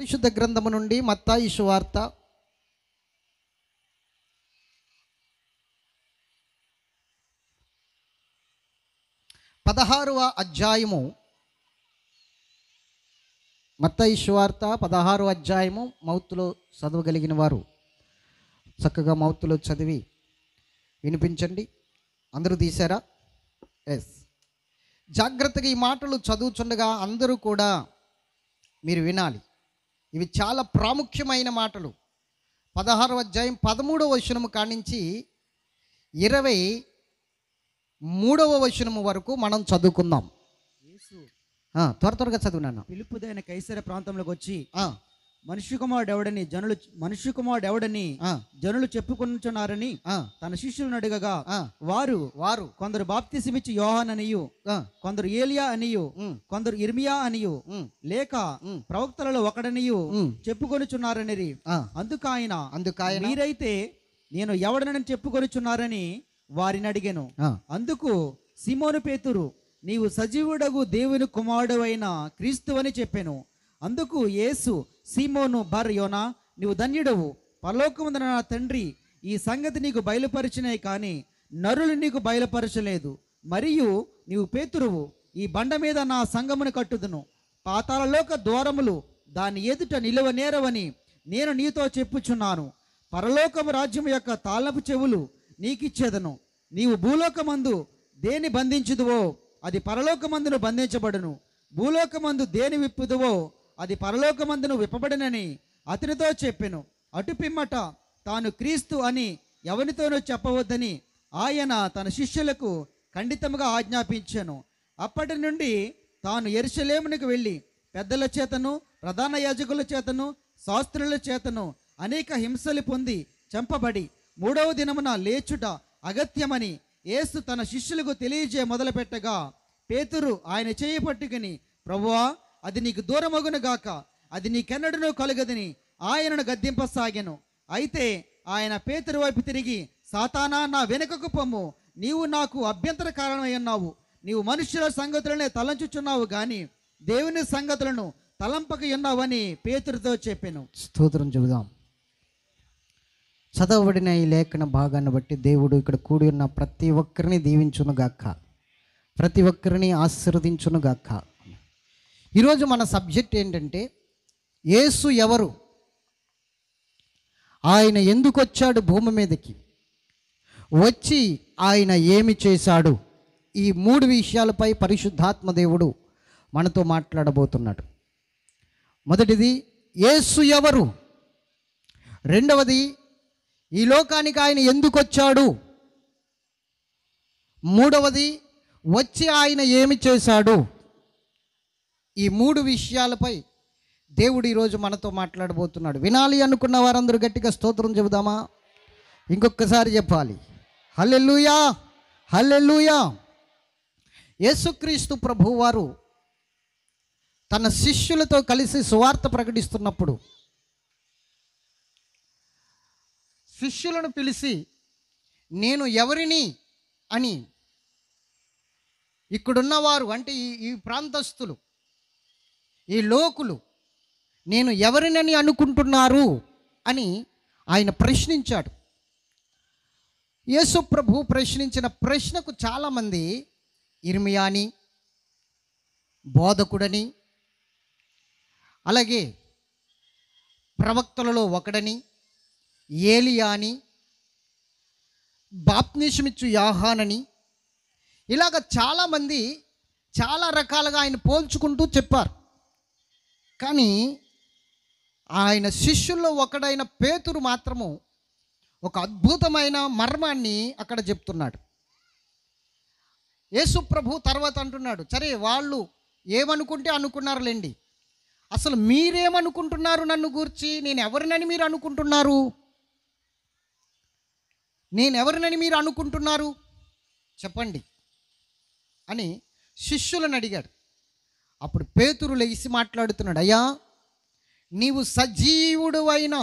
పరిశుద్ధ గ్రంథము నుండి మత్తయి సువార్త 16వ అధ్యాయము. మత్తయి సువార్త 16వ అధ్యాయము. మౌత్తులో చదవగలిగిన వారు చక్కగా మౌత్తులో చదివి వినిపించండి. అందరూ తీశారా? ఎస్. జాగ్రత్తగా ఈ మాటలు చదువుచుండగా అందరూ కూడా మీరు వినాలి. ఇవి చాలా ప్రాముఖ్యమైన మాటలు. 16వ అధ్యాయం 13వ వచనము కానించి 23వ వచనము వరకు మనం చదువుకుందాం. త్వరగా చదువునాను. ఫిలిప్పుదైన కైసర ప్రాంతంలోకి వచ్చి మనుష్య కుమారుడు ఎవడని జనులు చెప్పుకొనుచున్నారని తన శిష్యులను అడగగా వారు కొందరు బాప్తిసమిచ్చి యోహాన్ అనియు, కొందరు ఏలియా అనియు, కొందరు ఇర్మియా అనియు, లేక ప్రవక్తలలో ఒకడనియు చెప్పుకొనుచున్నారని. అందుకు ఆయన మీరైతే నేను ఎవడనని చెప్పుకొనుచున్నారని వారిని అడిగాను. అందుకు సీమోను పేతురు, నీవు సజీవుడగు దేవుని కుమారుడవైన క్రీస్తువని చెప్పాను. అందుకు యేసు, సీమోను బర్ యోనా, నీవు ధన్యుడవు, పరలోకమందున నా తండ్రి ఈ సంగతి నీకు బయలుపరిచినే కానీ నరులు నీకు బయలుపరచలేదు. మరియు నీవు పేతురువు, ఈ బండ మీద నా సంఘమును కట్టుదును, పాతాళలోక ద్వారములు దాని ఎదుట నిలువనేరవని నేను నీతో చెప్పుచున్నాను. పరలోకము రాజ్యం యొక్క తాళపు చెవులు నీకిచ్చేదను. నీవు భూలోకమందు దేని బంధించుదువో అది పరలోకమందును బంధించబడును, భూలోకమందు దేని విప్పుదువో అది పరలోకమందును విప్పబడినని అతనితో చెప్పెను. అటు పిమ్మట తాను క్రీస్తు అని ఎవరితోనూ చెప్పవద్దని ఆయన తన శిష్యులకు ఖండితంగా ఆజ్ఞాపించాను. అప్పటి నుండి తాను యెరూషలేమునకు వెళ్ళి పెద్దల చేతను, ప్రధాన యాజకుల చేతను, శాస్త్రుల చేతను అనేక హింసలు పొంది చంపబడి 3వ దినమున లేచుట అగత్యమని యేసు తన శిష్యులకు తెలియజేయ మొదలుపెట్టగా పేతురు ఆయన చేయి పట్టుకుని, ప్రభువా, అది నీకు దూరమగును గాక, అది నీకెన్నడూ కలుగదని ఆయనను గద్దింపసాగాను. అయితే ఆయన పేతురు వైపు తిరిగి, సాతానా, నా వెనుకకు పొమ్ము, నీవు నాకు అభ్యంతర కారణమై ఉన్నావు. నీవు మనుష్యుల సంగతులనే తలంచుచున్నావు గాని దేవుని సంగతులను తలంపక ఉన్నావని పేతురుతో చెప్పాను. స్తోత్రం చెబుదాం. చదవబడిన ఈ లేఖన భాగాన్ని బట్టి దేవుడు ఇక్కడ కూడి ఉన్న ప్రతి ఒక్కరిని దీవించునుగాక, ప్రతి ఒక్కరిని ఆశీర్వదించునుగాక. ఈరోజు మన సబ్జెక్ట్ ఏంటంటే, యేసు ఎవరు, ఆయన ఎందుకు వచ్చాడు భూమి మీదకి, వచ్చి ఆయన ఏమి చేశాడు, ఈ 3 విషయాలపై పరిశుద్ధాత్మ దేవుడు మనతో మాట్లాడబోతున్నాడు. మొదటిది యేసు ఎవరు, రెండవది ఈ లోకానికి ఆయన ఎందుకు వచ్చాడు, మూడవది వచ్చి ఆయన ఏమి చేశాడు. ఈ 3 విషయాలపై దేవుడు ఈరోజు మనతో మాట్లాడబోతున్నాడు. వినాలి అనుకున్న వారందరూ గట్టిగా స్తోత్రం చెబుదామా? ఇంకొకసారి చెప్పాలి, హల్లెలూయా, హల్లెలూయా. యేసుక్రీస్తు ప్రభువారు తన శిష్యులతో కలిసి సువార్త ప్రకటిస్తున్నప్పుడు శిష్యులను పిలిచి, నేను ఎవరిని అని ఇక్కడున్నవారు అంటే ఈ ప్రాంతస్తులు, ఈ లోకులు నేను ఎవరినని అనుకుంటున్నారు అని ఆయన ప్రశ్నించాడు. యేసు ప్రభు ప్రశ్నించిన ప్రశ్నకు చాలామంది ఇర్మియాని, బోధకుడని, అలాగే ప్రవక్తలలో ఒకడని, ఏలియాని, బాప్తిస్మమిచ్చు యోహానని, ఇలాగ చాలామంది చాలా రకాలుగా ఆయన పోల్చుకుంటూ చెప్పారు. కానీ ఆయన శిష్యుల్లో ఒకడైన పేతురు మాత్రము ఒక అద్భుతమైన మర్మాన్ని అక్కడ చెప్తున్నాడు. యేసు ప్రభు తర్వాత అంటున్నాడు, సరే వాళ్ళు ఏమనుకుంటే అనుకున్నారులేండి, అసలు మీరేమనుకుంటున్నారు నన్ను గూర్చి, నేను ఎవరినని మీరు అనుకుంటున్నారు, నేను ఎవరినని మీరు అనుకుంటున్నారు చెప్పండి అని శిష్యులను అడిగాడు. అప్పుడు పేతురు లేచి మాట్లాడుతున్నాడు, అయ్యా, నీవు సజీవుడు అయిన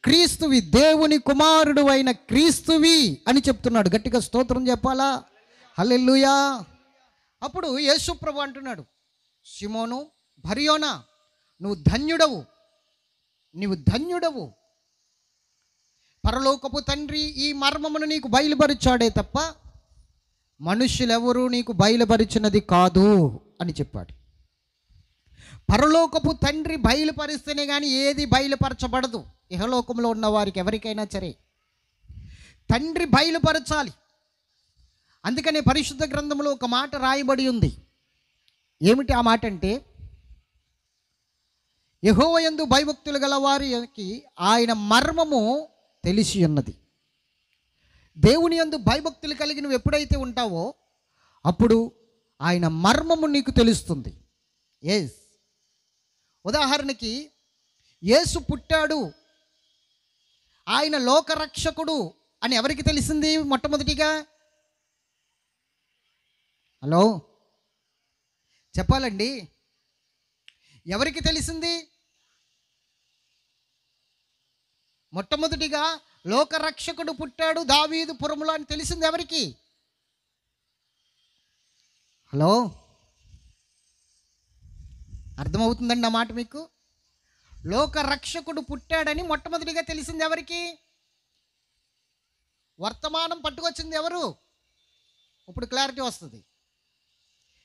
క్రీస్తువి, దేవుని కుమారుడు అయిన క్రీస్తువి అని చెప్తున్నాడు. గట్టిగా స్తోత్రం చెప్పాలా? హల్లెలూయా. అప్పుడు యేసు ప్రభు అంటున్నాడు, సిమోను బర్యోనా, నువ్వు ధన్యుడవు, నీవు ధన్యుడవు. పరలోకపు తండ్రి ఈ మర్మమును నీకు బయలుపరిచాడే తప్ప మనుష్యులెవరూ నీకు బయలుపరిచినది కాదు అని చెప్పాడు. పరలోకపు తండ్రి బయలుపరిస్తేనే కానీ ఏది బయలుపరచబడదు. ఇహలోకంలో ఉన్న వారికి ఎవరికైనా సరే తండ్రి బయలుపరచాలి. అందుకనే పరిశుద్ధ గ్రంథంలో ఒక మాట రాయబడి ఉంది. ఏమిటి ఆ మాట అంటే, యెహోవా యందు భయభక్తులు గల వారికి ఆయన మర్మము తెలిసి ఉన్నది. దేవుని యందు భయభక్తులు కలిగి నువ్వు ఎప్పుడైతే ఉంటావో అప్పుడు ఆయన మర్మము నీకు తెలుస్తుంది. ఎస్, ఉదాహరణకి యేసు పుట్టాడు, ఆయన లోకరక్షకుడు అని ఎవరికి తెలిసింది మొట్టమొదటిగా? హలో చెప్పాలండి, ఎవరికి తెలిసింది? మొట్టమొదటిగా లోకరక్షకుడు పుట్టాడు దావీదు పురములో అని తెలిసింది ఎవరికి? హలో అర్థమవుతుందండి ఆ మాట మీకు? లోకరక్షకుడు పుట్టాడని మొట్టమొదటిగా తెలిసింది ఎవరికి? వర్తమానం పట్టుకొచ్చింది ఎవరు? ఇప్పుడు క్లారిటీ వస్తుంది.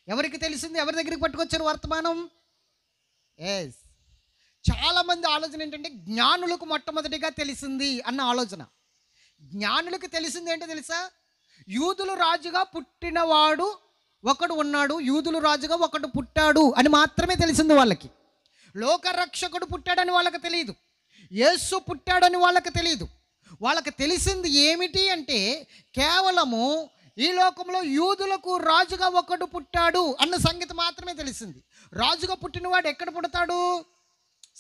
ఎవరికి తెలిసింది? ఎవరి దగ్గరికి పట్టుకొచ్చారు వర్తమానం? ఎస్, చాలామంది ఆలోచన ఏంటంటే జ్ఞానులకు మొట్టమొదటిగా తెలిసింది అన్న ఆలోచన. జ్ఞానులకు తెలిసింది ఏంటో తెలుసా? యూదులు రాజుగా పుట్టినవాడు ఒకడు ఉన్నాడు, యూదులు రాజుగా ఒకడు పుట్టాడు అని మాత్రమే తెలిసింది వాళ్ళకి. లోకరక్షకుడు పుట్టాడని వాళ్ళకి తెలియదు, యేసు పుట్టాడని వాళ్ళకి తెలియదు. వాళ్ళకి తెలిసింది ఏమిటి అంటే కేవలము ఈ లోకంలో యూదులకు రాజుగా ఒకడు పుట్టాడు అన్న సంగతి మాత్రమే తెలిసింది. రాజుగా పుట్టినవాడు ఎక్కడ పుడతాడు?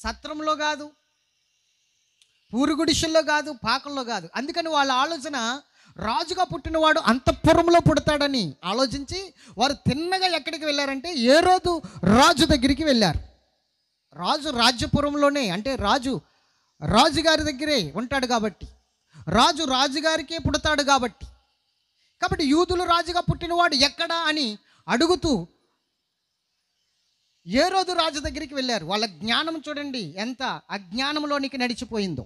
సత్రంలో కాదు, పూరుగుడిసెల్లో కాదు, పాకంలో కాదు. అందుకని వాళ్ళ ఆలోచన రాజుగా పుట్టినవాడు అంతఃపురంలో పుడతాడని ఆలోచించి వారు తిన్నగా ఎక్కడికి వెళ్ళారంటే హేరోదు రాజు దగ్గరికి వెళ్ళారు. రాజు రాజ్యపురంలోనే, అంటే రాజుగారి దగ్గరే ఉంటాడు కాబట్టి, రాజు రాజుగారికే పుడతాడు కాబట్టి యూదులు రాజుగా పుట్టినవాడు ఎక్కడా అని అడుగుతూ హేరోదు రాజు దగ్గరికి వెళ్ళారు. వాళ్ళ జ్ఞానం చూడండి ఎంత అజ్ఞానంలోనికి నడిచిపోయిందో.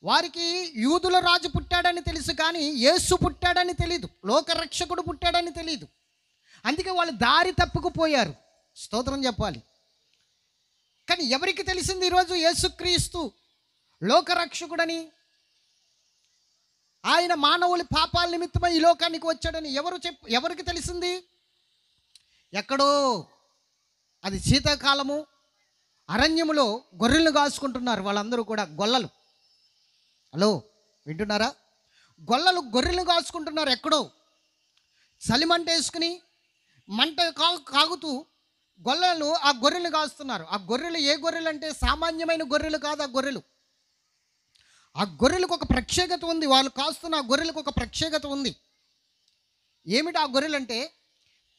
వారికి యూదుల రాజు పుట్టాడని తెలుసు కానీ యేసు పుట్టాడని తెలీదు, లోకరక్షకుడు పుట్టాడని తెలీదు. అందుకే వాళ్ళు దారి తప్పుకుపోయారు. స్తోత్రం చెప్పాలి. కానీ ఎవరికి తెలిసింది ఈరోజు యేసుక్రీస్తు లోకరక్షకుడని, ఆయన మానవుల పాపాల నిమిత్తమై ఈ లోకానికి వచ్చాడని ఎవరికి తెలిసింది? ఎక్కడో అది శీతాకాలము అరణ్యములో గొర్రెలను కాసుకుంటున్నారు వాళ్ళందరూ కూడా, గొల్లలు. హలో వింటున్నారా? గొర్రెలు కాసుకుంటున్నారు. ఎక్కడో చలిమంట వేసుకుని మంట కాగుతూ గొల్లలు ఆ గొర్రెలు కాస్తున్నారు. ఆ గొర్రెలు ఏ గొర్రెలు అంటే సామాన్యమైన గొర్రెలు కాదు. ఆ గొర్రెలకు ఒక ప్రత్యేకత ఉంది. వాళ్ళు కాస్తున్న ఆ గొర్రెలకు ఒక ప్రత్యేకత ఉంది. ఏమిటి ఆ గొర్రెలు అంటే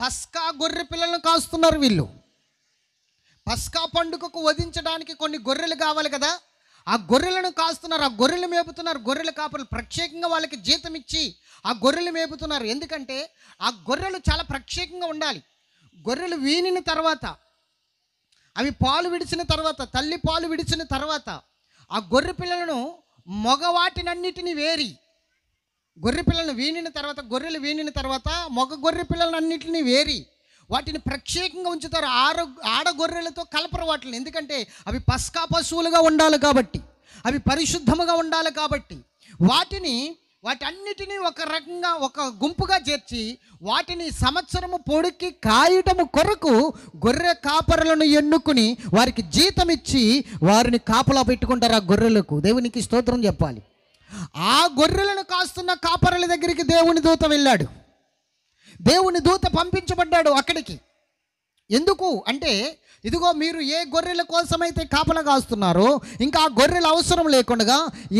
పస్కా గొర్రె పిల్లలను కాస్తున్నారు వీళ్ళు. పస్కా పండుగకు వధించడానికి కొన్ని గొర్రెలు కావాలి కదా, ఆ గొర్రెలను కాస్తున్నారు, ఆ గొర్రెలు మేపుతున్నారు. గొర్రెల కాపరులు ప్రత్యేకంగా వాళ్ళకి జీతం ఇచ్చి ఆ గొర్రెలు మేపుతున్నారు. ఎందుకంటే ఆ గొర్రెలు చాలా ప్రత్యేకంగా ఉండాలి. గొర్రెలు వీనిన తర్వాత, అవి పాలు విడిచిన తర్వాత, తల్లి పాలు విడిచిన తర్వాత ఆ గొర్రె పిల్లలను మగవాటినన్నిటిని వేరి, గొర్రె పిల్లలను గొర్రెలు వీనిన తర్వాత మగ గొర్రె పిల్లలన్నింటినీ వేరి వాటిని ప్రత్యేకంగా ఉంచుతారు. ఆడ గొర్రెలతో కలపరు వాటిని. ఎందుకంటే అవి పస్కా పశువులుగా ఉండాలి కాబట్టి, అవి పరిశుద్ధముగా ఉండాలి కాబట్టి వాటన్నిటినీ ఒక రకంగా ఒక గుంపుగా చేర్చి వాటిని సంవత్సరము పొడికి కాయటము కొరకు గొర్రె కాపరులను ఎన్నుకుని వారికి జీతం ఇచ్చి వారిని కాపలా పెట్టుకుంటారు ఆ గొర్రెలకు. దేవునికి స్తోత్రం చెప్పాలి. ఆ గొర్రెలను కాస్తున్న కాపరుల దగ్గరికి దేవుని దూత వెళ్ళాడు. దేవుని దూత పంపించబడ్డాడు అక్కడికి. ఎందుకు అంటే, ఇదిగో మీరు ఏ గొర్రెల కోసమైతే కాపలా కాస్తున్నారో ఇంకా ఆ గొర్రెల అవసరం లేకుండా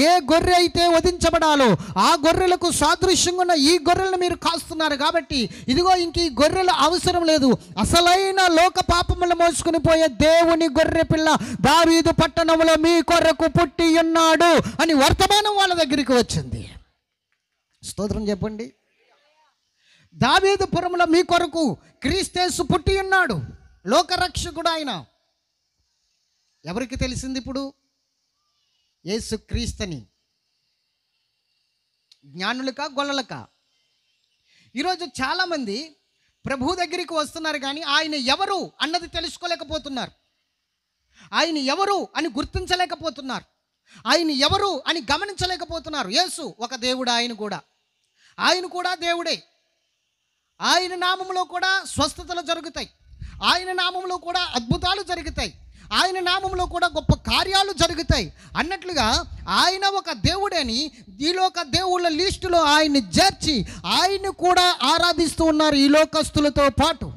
ఏ గొర్రె అయితే వధించబడాలో ఆ గొర్రెలకు సాదృశ్యంగా ఉన్న ఈ గొర్రెలను మీరు కాస్తున్నారు కాబట్టి ఇదిగో ఇంక ఈ గొర్రెల అవసరం లేదు, అసలైన లోక పాపములు మోసుకుని పోయే దేవుని గొర్రె పిల్ల దావీదు పట్టణంలో మీ కొరకు పుట్టి ఉన్నాడు అని వర్తమానం వాళ్ళ దగ్గరికి వచ్చింది. స్తోత్రం చెప్పండి. దావీదు పురములో మీ కొరకు క్రీస్తు యేసు పుట్టి ఉన్నాడు, లోకరక్షకుడు ఆయన. ఎవరికి తెలిసింది ఇప్పుడు? యేసుక్రీస్తుని. జ్ఞానులకా గొల్లలకా? ఈరోజు చాలామంది ప్రభు దగ్గరికి వస్తున్నారు కానీ ఆయన ఎవరు అన్నది తెలుసుకోలేకపోతున్నారు. ఆయన ఎవరు అని గుర్తించలేకపోతున్నారు. ఆయన ఎవరు అని గమనించలేకపోతున్నారు. యేసు ఒక దేవుడు, ఆయన కూడా దేవుడే. ఆయన నామములో కూడా స్వస్థతలు జరుగుతాయి, ఆయన నామములో కూడా అద్భుతాలు జరుగుతాయి, ఆయన నామములో కూడా గొప్ప కార్యాలు జరుగుతాయి అన్నట్లుగా ఆయన ఒక దేవుడని ఈ లోక దేవుళ్ళ లిస్టులో ఆయన్ని చేర్చి ఆయన్ని కూడా ఆరాధిస్తూ ఉన్నారు ఈ లోకస్తులతో పాటు.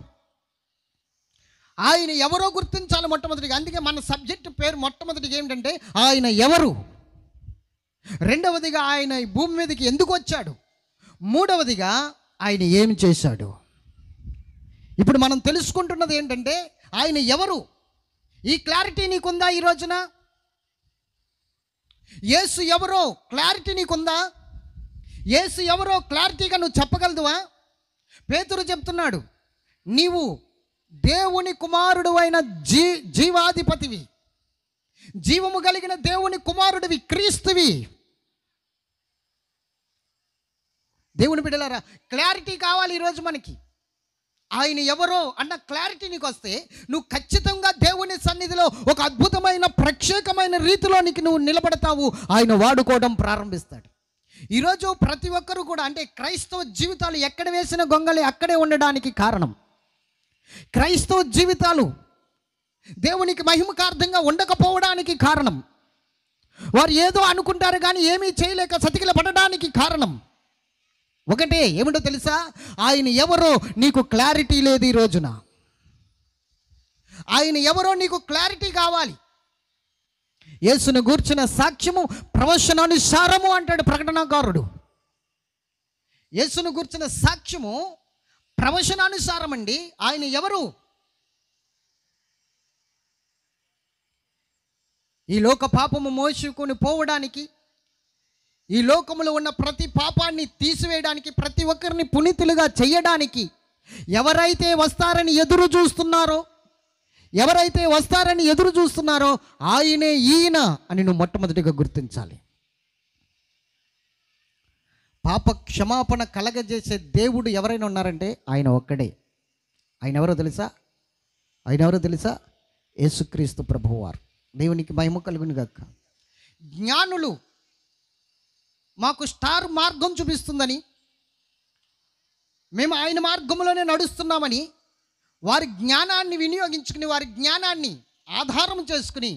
ఆయన ఎవరో గుర్తించాలి మొట్టమొదటిగా. అందుకే మన సబ్జెక్టు పేరు మొట్టమొదటిగా ఏంటంటే ఆయన ఎవరు, రెండవదిగా ఆయన ఈ భూమి మీదకి ఎందుకు వచ్చాడు, మూడవదిగా ఆయన ఏం చేశాడు. ఇప్పుడు మనం తెలుసుకుంటున్నది ఏంటంటే ఆయన ఎవరు. ఈ క్లారిటీ నీకుందా ఈ రోజున? యేసు ఎవరో క్లారిటీ నీకుందా? యేసు ఎవరో క్లారిటీగా నువ్వు చెప్పగలదువా? పేతురు చెప్తున్నాడు, నీవు దేవుని కుమారుడు అయిన జీవాధిపతివి, జీవము కలిగిన దేవుని కుమారుడివి, క్రీస్తువి. దేవుని బిడ్డలారా, క్లారిటీ కావాలి ఈరోజు మనకి. ఆయన ఎవరో అన్న క్లారిటీ నీకు వస్తే నువ్వు ఖచ్చితంగా దేవుని సన్నిధిలో ఒక అద్భుతమైన ప్రత్యేకమైన రీతిలో నువ్వు నిలబడతావు. ఆయన వాడుకోవడం ప్రారంభిస్తాడు. ఈరోజు ప్రతి ఒక్కరూ కూడా అంటే క్రైస్తవ జీవితాలు ఎక్కడ వేసిన గొంగళి అక్కడే ఉండడానికి కారణం, క్రైస్తవ జీవితాలు దేవునికి మహిమకార్థంగా ఉండకపోవడానికి కారణం, వారు ఏదో అనుకుంటారు కానీ ఏమీ చేయలేక సతికిల పడడానికి కారణం ఒకటే. ఏమిటో తెలుసా? ఆయన ఎవరో నీకు క్లారిటీ లేదు ఈ రోజున. ఆయన ఎవరో నీకు క్లారిటీ కావాలి. యేసును గూర్చిన సాక్ష్యము ప్రవచనానుసారము అంటాడు ప్రకటనకారుడు. యేసును గూర్చిన సాక్ష్యము ప్రవచనానుసారం అండి. ఆయన ఎవరు? ఈ లోక పాపము మోసుకొని పోవడానికి, ఈ లోకములో ఉన్న ప్రతి పాపాన్ని తీసివేయడానికి, ప్రతి ఒక్కరిని పునీతులుగా చేయడానికి ఎవరైతే వస్తారని ఎదురు చూస్తున్నారో ఆయనే ఈయన అని నువ్వు మొట్టమొదటిగా గుర్తించాలి. పాప క్షమాపణ కలగజేసే దేవుడు ఎవరైనా ఉన్నారంటే ఆయన ఒక్కడే. ఆయన ఎవరో తెలుసా? యేసుక్రీస్తు ప్రభువారు. దేవునికి మహిమ కలుగును గాక. జ్ఞానులు మాకు స్టార్ మార్గం చూపిస్తుందని, మేము ఆయన మార్గంలోనే నడుస్తున్నామని వారి జ్ఞానాన్ని వినియోగించుకుని, వారి జ్ఞానాన్ని ఆధారం చేసుకుని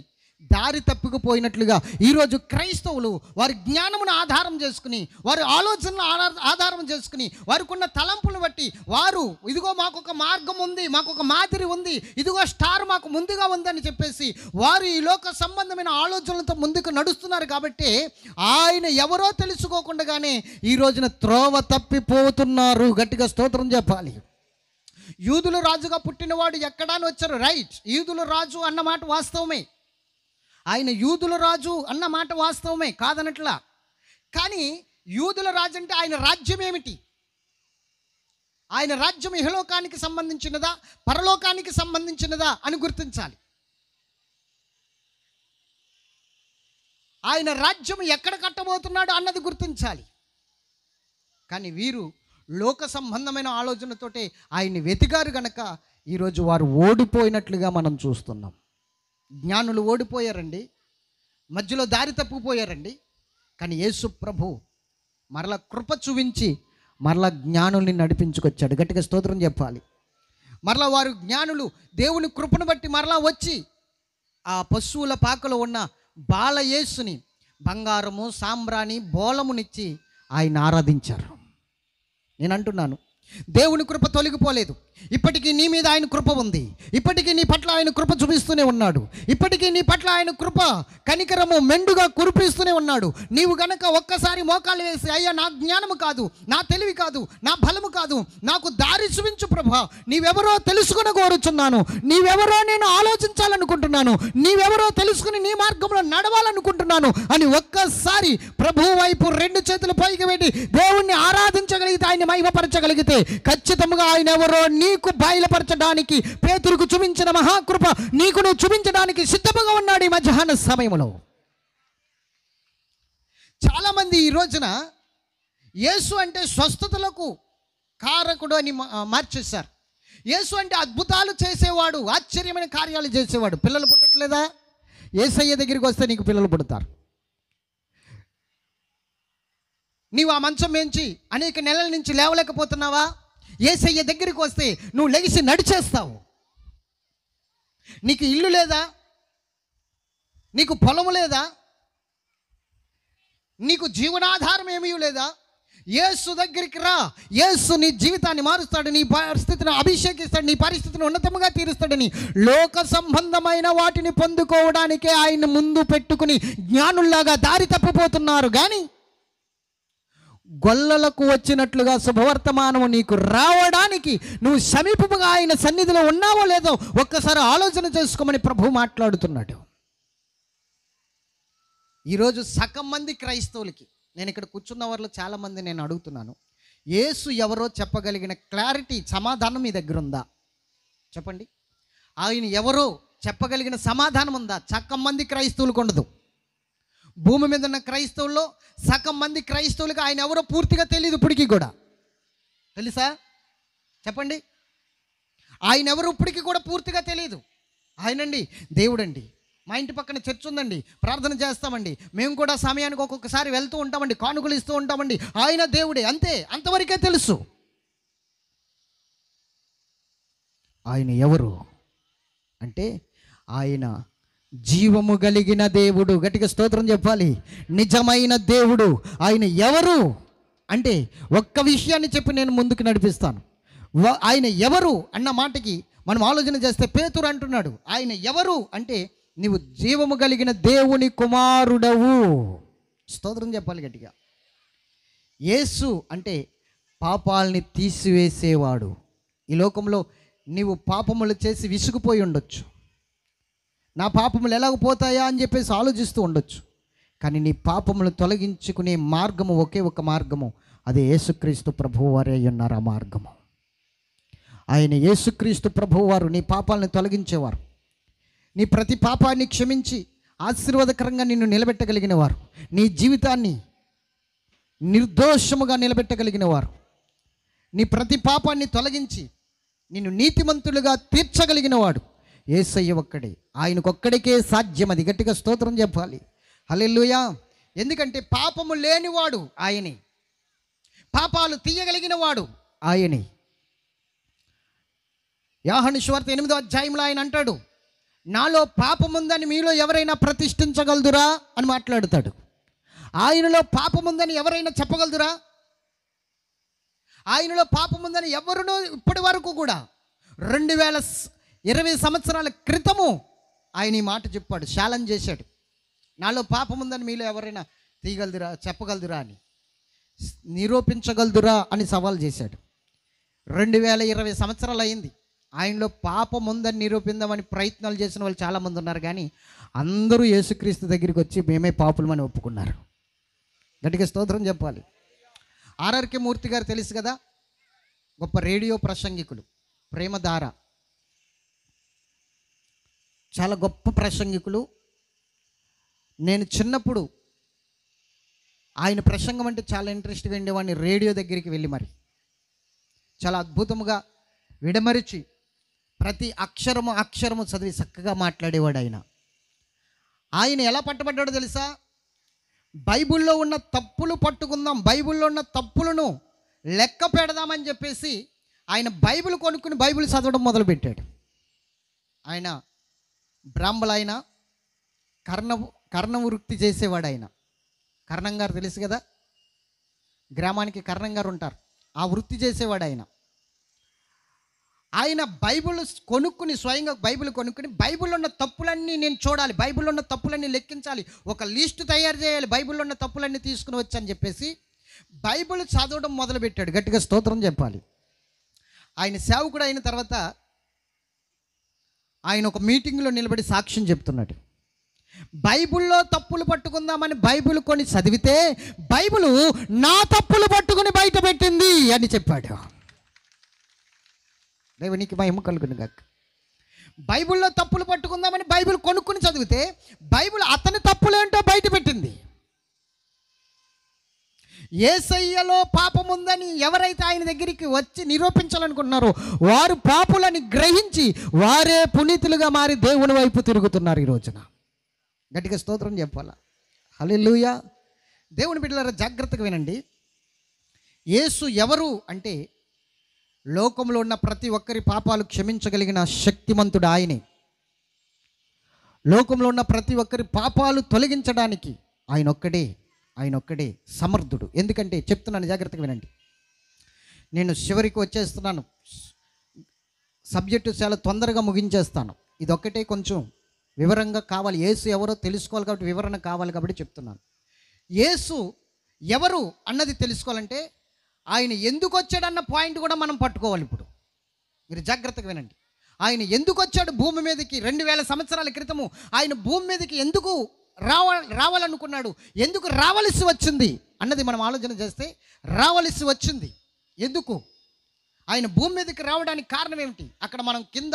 దారి తప్పుకుపోయినట్లుగా ఈరోజు క్రైస్తవులు వారి జ్ఞానమును ఆధారం చేసుకుని, వారి ఆలోచనలు ఆధారం చేసుకుని, వారికి ఉన్న తలంపులు బట్టి వారు ఇదిగో మాకు ఒక మార్గం ఉంది, మాకు ఒక మాదిరి ఉంది, ఇదిగో స్టార్ మాకు ముందుగా ఉందని చెప్పేసి వారు ఈ లోక సంబంధమైన ఆలోచనలతో ముందుకు నడుస్తున్నారు. కాబట్టి ఆయన ఎవరో తెలుసుకోకుండానే ఈ రోజున త్రోవ తప్పిపోతున్నారు. గట్టిగా స్తోత్రం చెప్పాలి. యూదుల రాజుగా పుట్టినవాడు ఎక్కడాని వచ్చారు, రైట్. యూదుల రాజు అన్న మాట వాస్తవమే, ఆయన యూదుల రాజు అన్న మాట వాస్తవమే, కాదనట్లా. కానీ యూదుల రాజు అంటే ఆయన రాజ్యం ఏమిటి? ఆయన రాజ్యం ఇహలోకానికి సంబంధించినదా, పరలోకానికి సంబంధించినదా అని గుర్తించాలి. ఆయన రాజ్యం ఎక్కడ కట్టబోతున్నాడు అన్నది గుర్తించాలి. కానీ వీరు లోక సంబంధమైన ఆలోచనతోటే ఆయన్ని వెతికారు గనక ఈరోజు వారు ఓడిపోయినట్లుగా మనం చూస్తున్నాం. జ్ఞానులు ఓడిపోయారండి, మధ్యలో దారి తప్పిపోయారండి. కానీ యేసు ప్రభు మరలా కృప చూపించి మరలా జ్ఞానుల్ని నడిపించుకొచ్చాడు. గట్టిగా స్తోత్రం చెప్పాలి. మరలా వారు జ్ఞానులు దేవుని కృపను బట్టి మరలా వచ్చి ఆ పశువుల పాకలో ఉన్న బాలయేసుని బంగారము, సాంబ్రాణి, బోలమునిచ్చి ఆయన ఆరాధించారు. నేను అంటున్నాను, దేవుని కృప తొలగిపోలేదు. ఇప్పటికీ నీ మీద ఆయన కృప ఉంది. ఇప్పటికీ నీ పట్ల ఆయన కృప చూపిస్తూనే ఉన్నాడు. ఇప్పటికీ నీ పట్ల ఆయన కృప కనికరము మెండుగా కురిపిస్తూనే ఉన్నాడు. నీవు గనక ఒక్కసారి మోకాలు వేసి, అయ్యా నా జ్ఞానము కాదు, నా తెలివి కాదు, నా బలము కాదు, నాకు దారి చూపించు ప్రభా, నీవెవరో తెలుసుకుని కోరుచున్నాను, నీవెవరో నేను ఆలోచించాలనుకుంటున్నాను, నీవెవరో తెలుసుకుని నీ మార్గంలో నడవాలనుకుంటున్నాను అని ఒక్కసారి ప్రభు వైపు రెండు చేతులు పైకి పెట్టి దేవుణ్ణి ఆరాధించగలిగితే ఆయన ఆయన్ని మహిమపరచగలిగితే ఖచ్చితంగా ఆయన ఎవరో నీకు బయలుపరచడానికి పేతురుకు చూపించిన మహాకృప నీకు నువ్వు చూపించడానికి సిద్ధముగా ఉన్నాడు ఈ మధ్యాహ్న సమయంలో. చాలామంది ఈ రోజున యేసు అంటే స్వస్థతలకు కారకుడు అని మార్చేశారు. యేసు అంటే అద్భుతాలు చేసేవాడు, ఆశ్చర్యమైన కార్యాలు చేసేవాడు. పిల్లలు పుట్టట్లేదా? యేసయ్య దగ్గరికి వస్తే నీకు పిల్లలు పుడతారు. నీవు ఆ మంచం మేంచి అనేక నెలల నుంచి లేవలేకపోతున్నావా? యేసయ్య దగ్గరికి వస్తే నువ్వు లెగిసి నడిచేస్తావు. నీకు ఇల్లు లేదా? నీకు పొలము లేదా? నీకు జీవనాధారం ఏమీ లేదా? యేసు దగ్గరికి రా. యేసు నీ జీవితాన్ని మారుస్తాడు, నీ పరిస్థితిని అభిషేకిస్తాడు, నీ పరిస్థితిని ఉన్నతముగా తీరుస్తాడని లోక సంబంధమైన వాటిని పొందుకోవడానికే ఆయన ముందు పెట్టుకుని జ్ఞానుల్లాగా దారి తప్పిపోతున్నారు. కానీ గొల్లలకు వచ్చినట్లుగా శుభవర్తమానము నీకు రావడానికి నువ్వు సమీపముగా ఆయన సన్నిధిలో ఉన్నావో లేదో ఒక్కసారి ఆలోచన చేసుకోమని ప్రభు మాట్లాడుతున్నాడు. ఈరోజు సగం మంది క్రైస్తవులకి, నేను ఇక్కడ కూర్చున్న వారిలో చాలామంది నేను అడుగుతున్నాను, యేసు ఎవరో చెప్పగలిగిన క్లారిటీ, సమాధానం మీ దగ్గర ఉందా? చెప్పండి. ఆయన ఎవరో చెప్పగలిగిన సమాధానం ఉందా? సగం మంది క్రైస్తవులకు ఉండదు. భూమి మీద ఉన్న క్రైస్తవుల్లో సగం మంది క్రైస్తవులకు ఆయన ఎవరో పూర్తిగా తెలియదు. ఇప్పటికీ కూడా తెలుసా? చెప్పండి. ఆయన ఎవరు ఇప్పటికీ కూడా పూర్తిగా తెలియదు. ఆయనండి దేవుడండి, మా ఇంటి పక్కన చర్చ్ ఉందండి, ప్రార్థన చేస్తామండి, మేము కూడా సమయానికి ఒక్కొక్కసారి వెళ్తూ ఉంటామండి, కానుకలు ఇస్తూ ఉంటామండి, ఆయన దేవుడే, అంతే, అంతవరకే తెలుసు. ఆయన ఎవరు అంటే ఆయన జీవము కలిగిన దేవుడు. గట్టిగా స్తోత్రం చెప్పాలి. నిజమైన దేవుడు. ఆయన ఎవరు అంటే ఒక్క విషయాన్ని చెప్పి నేను ముందుకు నడిపిస్తాను. ఆయన ఎవరు అన్న మాటకి మనం ఆలోచన చేస్తే పేతురు అంటున్నాడు, ఆయన ఎవరు అంటే నీవు జీవము కలిగిన దేవుని కుమారుడవు. స్తోత్రం చెప్పాలి గట్టిగా. యేసు అంటే పాపాలని తీసివేసేవాడు. ఈ లోకంలో నీవు పాపములు చేసి విసుగుపోయి ఉండొచ్చు, నా పాపములు ఎలాగపోతాయా అని చెప్పేసి ఆలోచిస్తూ ఉండొచ్చు. కానీ నీ పాపములు తొలగించుకునే మార్గము ఒకే ఒక మార్గము, అదే యేసుక్రీస్తు ప్రభువు వారే ఉన్నారు. ఆ మార్గము ఆయన. యేసుక్రీస్తు ప్రభువు వారు నీ పాపాలను తొలగించేవారు, నీ ప్రతి పాపాన్ని క్షమించి ఆశీర్వాదకరంగా నిన్ను నిలబెట్టగలిగిన వారు, నీ జీవితాన్ని నిర్దోషముగా నిలబెట్టగలిగిన వారు, నీ ప్రతి పాపాన్ని తొలగించి నిన్ను నీతిమంతులుగా తీర్చగలిగిన వాడు యేసయ్య ఒక్కడే. ఆయనకొక్కడికే సాధ్యం అది. గట్టిగా స్తోత్రం చెప్పాలి. హల్లెలూయా. ఎందుకంటే పాపము లేనివాడు ఆయనే, పాపాలు తీయగలిగిన వాడు ఆయనే. యోహాను సువార్త 8వ అధ్యాయంలో ఆయన అంటాడు, నాలో పాపముందని మీలో ఎవరైనా ప్రతిష్ఠించగలదురా అని మాట్లాడుతాడు. ఆయనలో పాపముందని ఎవరైనా చెప్పగలదురా? ఆయనలో పాపముందని ఎవరునూ ఇప్పటి వరకు కూడా 2020 సంవత్సరాల క్రితము ఆయన ఈ మాట చెప్పాడు, ఛాలెంజ్ చేశాడు. నాలో పాపముందని మీలో ఎవరైనా తీయగలదురా, చెప్పగలదురా అని, నిరూపించగలదురా అని సవాల్ చేశాడు. 2020 సంవత్సరాలు అయింది. ఆయనలో పాపం ఉందని నిరూపిందామని ప్రయత్నాలు చేసిన వాళ్ళు చాలామంది ఉన్నారు. కానీ అందరూ యేసుక్రీస్తు దగ్గరికి వచ్చి మేమే పాపులమని ఒప్పుకున్నారు. గట్టిగా స్తోత్రం చెప్పాలి. ఆర్ఆర్కే మూర్తి గారు తెలుసు కదా, గొప్ప రేడియో ప్రసంగికులు, ప్రేమధార, చాలా గొప్ప ప్రసంగికులు. నేను చిన్నప్పుడు ఆయన ప్రసంగం అంటే చాలా ఇంట్రెస్ట్గా ఉండేవాడిని. రేడియో దగ్గరికి వెళ్ళి మరి చాలా అద్భుతంగా విడమరిచి ప్రతి అక్షరము చదివి చక్కగా మాట్లాడేవాడు ఆయన. ఆయన ఎలా పట్టబడ్డాడో తెలుసా? బైబిల్లో ఉన్న తప్పులు పట్టుకుందాం, బైబిల్లో ఉన్న తప్పులను లెక్క పెడదామని చెప్పేసి ఆయన బైబిల్ కొనుక్కుని బైబిల్ చదవడం మొదలుపెట్టాడు. ఆయన బ్రాహ్మణ, ఆయన కర్ణ వృత్తి చేసేవాడు. ఆయన కర్ణం గారు తెలుసు కదా, గ్రామానికి కర్ణం గారు ఉంటారు, ఆ వృత్తి చేసేవాడు ఆయన. ఆయన బైబిల్ కొనుక్కుని, స్వయంగా బైబిల్ కొనుక్కుని బైబిల్లో ఉన్న తప్పులన్నీ నేను చూడాలి, బైబిల్లో ఉన్న తప్పులన్నీ లెక్కించాలి, ఒక లిస్టు తయారు చేయాలి, బైబిల్లో ఉన్న తప్పులన్నీ తీసుకుని వచ్చని చెప్పేసి బైబిల్ చదవడం మొదలుపెట్టాడు. గట్టిగా స్తోత్రం చెప్పాలి. ఆయన సేవకుడు అయిన తర్వాత ఆయన ఒక మీటింగ్లో నిలబడి సాక్ష్యం చెప్తున్నాడు. బైబిల్లో తప్పులు పట్టుకుందామని బైబిల్ కొని చదివితే బైబిల్ నా తప్పులు పట్టుకుని బయట పెట్టింది అని చెప్పాడు. దేవునికి మహిమ కలుగును గాక. బైబిల్లో తప్పులు పట్టుకుందామని బైబిల్ కొనుక్కుని చదివితే బైబిల్ అతని తప్పులేంటో బయట పెట్టింది. యేసయ్యలో పాపం ఉందని ఎవరైతే ఆయన దగ్గరికి వచ్చి నిరూపించాలనుకుంటున్నారో వారు పాపులని గ్రహించి వారే పునీతులుగా మారి దేవుని వైపు తిరుగుతున్నారు ఈ రోజున. గట్టిగా స్తోత్రం చెప్పాలా. హల్లెలూయా. దేవుని బిడ్డలారా జాగ్రత్తగా వినండి. యేసు ఎవరు అంటే లోకంలో ఉన్న ప్రతి ఒక్కరి పాపాలు క్షమించగలిగిన శక్తిమంతుడు ఆయనే. లోకంలో ఉన్న ప్రతి ఒక్కరి పాపాలు తొలగించడానికి ఆయన ఒక్కడే సమర్థుడు. ఎందుకంటే చెప్తున్నాను, జాగ్రత్తగా వినండి. నేను చివరికి వచ్చేస్తున్నాను, సబ్జెక్టు చాలా తొందరగా ముగించేస్తాను. ఇదొక్కటే కొంచెం వివరంగా కావాలి. యేసు ఎవరో తెలుసుకోవాలి కాబట్టి వివరణ కావాలి కాబట్టి చెప్తున్నాను. యేసు ఎవరు అన్నది తెలుసుకోవాలంటే ఆయన ఎందుకు వచ్చాడన్న పాయింట్ కూడా మనం పట్టుకోవాలి. ఇప్పుడు మీరు జాగ్రత్తగా వినండి. ఆయన ఎందుకు వచ్చాడు భూమి మీదకి? 2000 సంవత్సరాల క్రితము ఆయన భూమి మీదకి ఎందుకు రావాలనుకున్నాడు, ఎందుకు రావలసి వచ్చింది అన్నది మనం ఆలోచన చేస్తే రావలసి వచ్చింది ఎందుకు, ఆయన భూమి మీదకి రావడానికి కారణం ఏమిటి? అక్కడ మనం కింద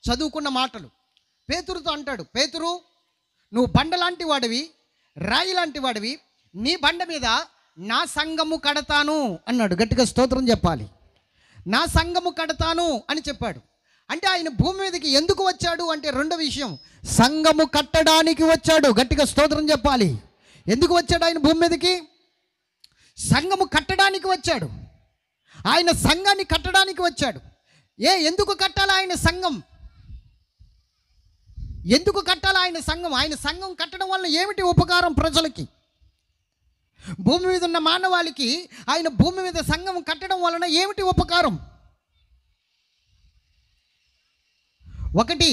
చదువుకున్న మాటలు పేతురుతో అంటాడు, పేతురు నువ్వు బండ లాంటి వాడివి, రాయి లాంటి వాడివి, నీ బండ మీద నా సంఘము కడతాను అన్నాడు. గట్టిగా స్తోత్రం చెప్పాలి. నా సంఘము కడతాను అని చెప్పాడు. అంటే ఆయన భూమి మీదకి ఎందుకు వచ్చాడు అంటే రెండో విషయం, సంఘము కట్టడానికి వచ్చాడు. గట్టిగా స్తోత్రం చెప్పాలి. ఎందుకు వచ్చాడు ఆయన భూమి మీదకి? సంఘము కట్టడానికి వచ్చాడు. ఆయన సంఘాన్ని కట్టడానికి వచ్చాడు. ఎందుకు కట్టాలి ఆయన సంఘం? ఎందుకు కట్టాలి ఆయన సంఘం? ఆయన సంఘం కట్టడం వల్ల ఏమిటి ఉపకారం ప్రజలకి? భూమి మీద ఉన్న మానవాళికి ఆయన భూమి మీద సంఘం కట్టడం వలన ఏమిటి ఉపకారం? ఒకటి,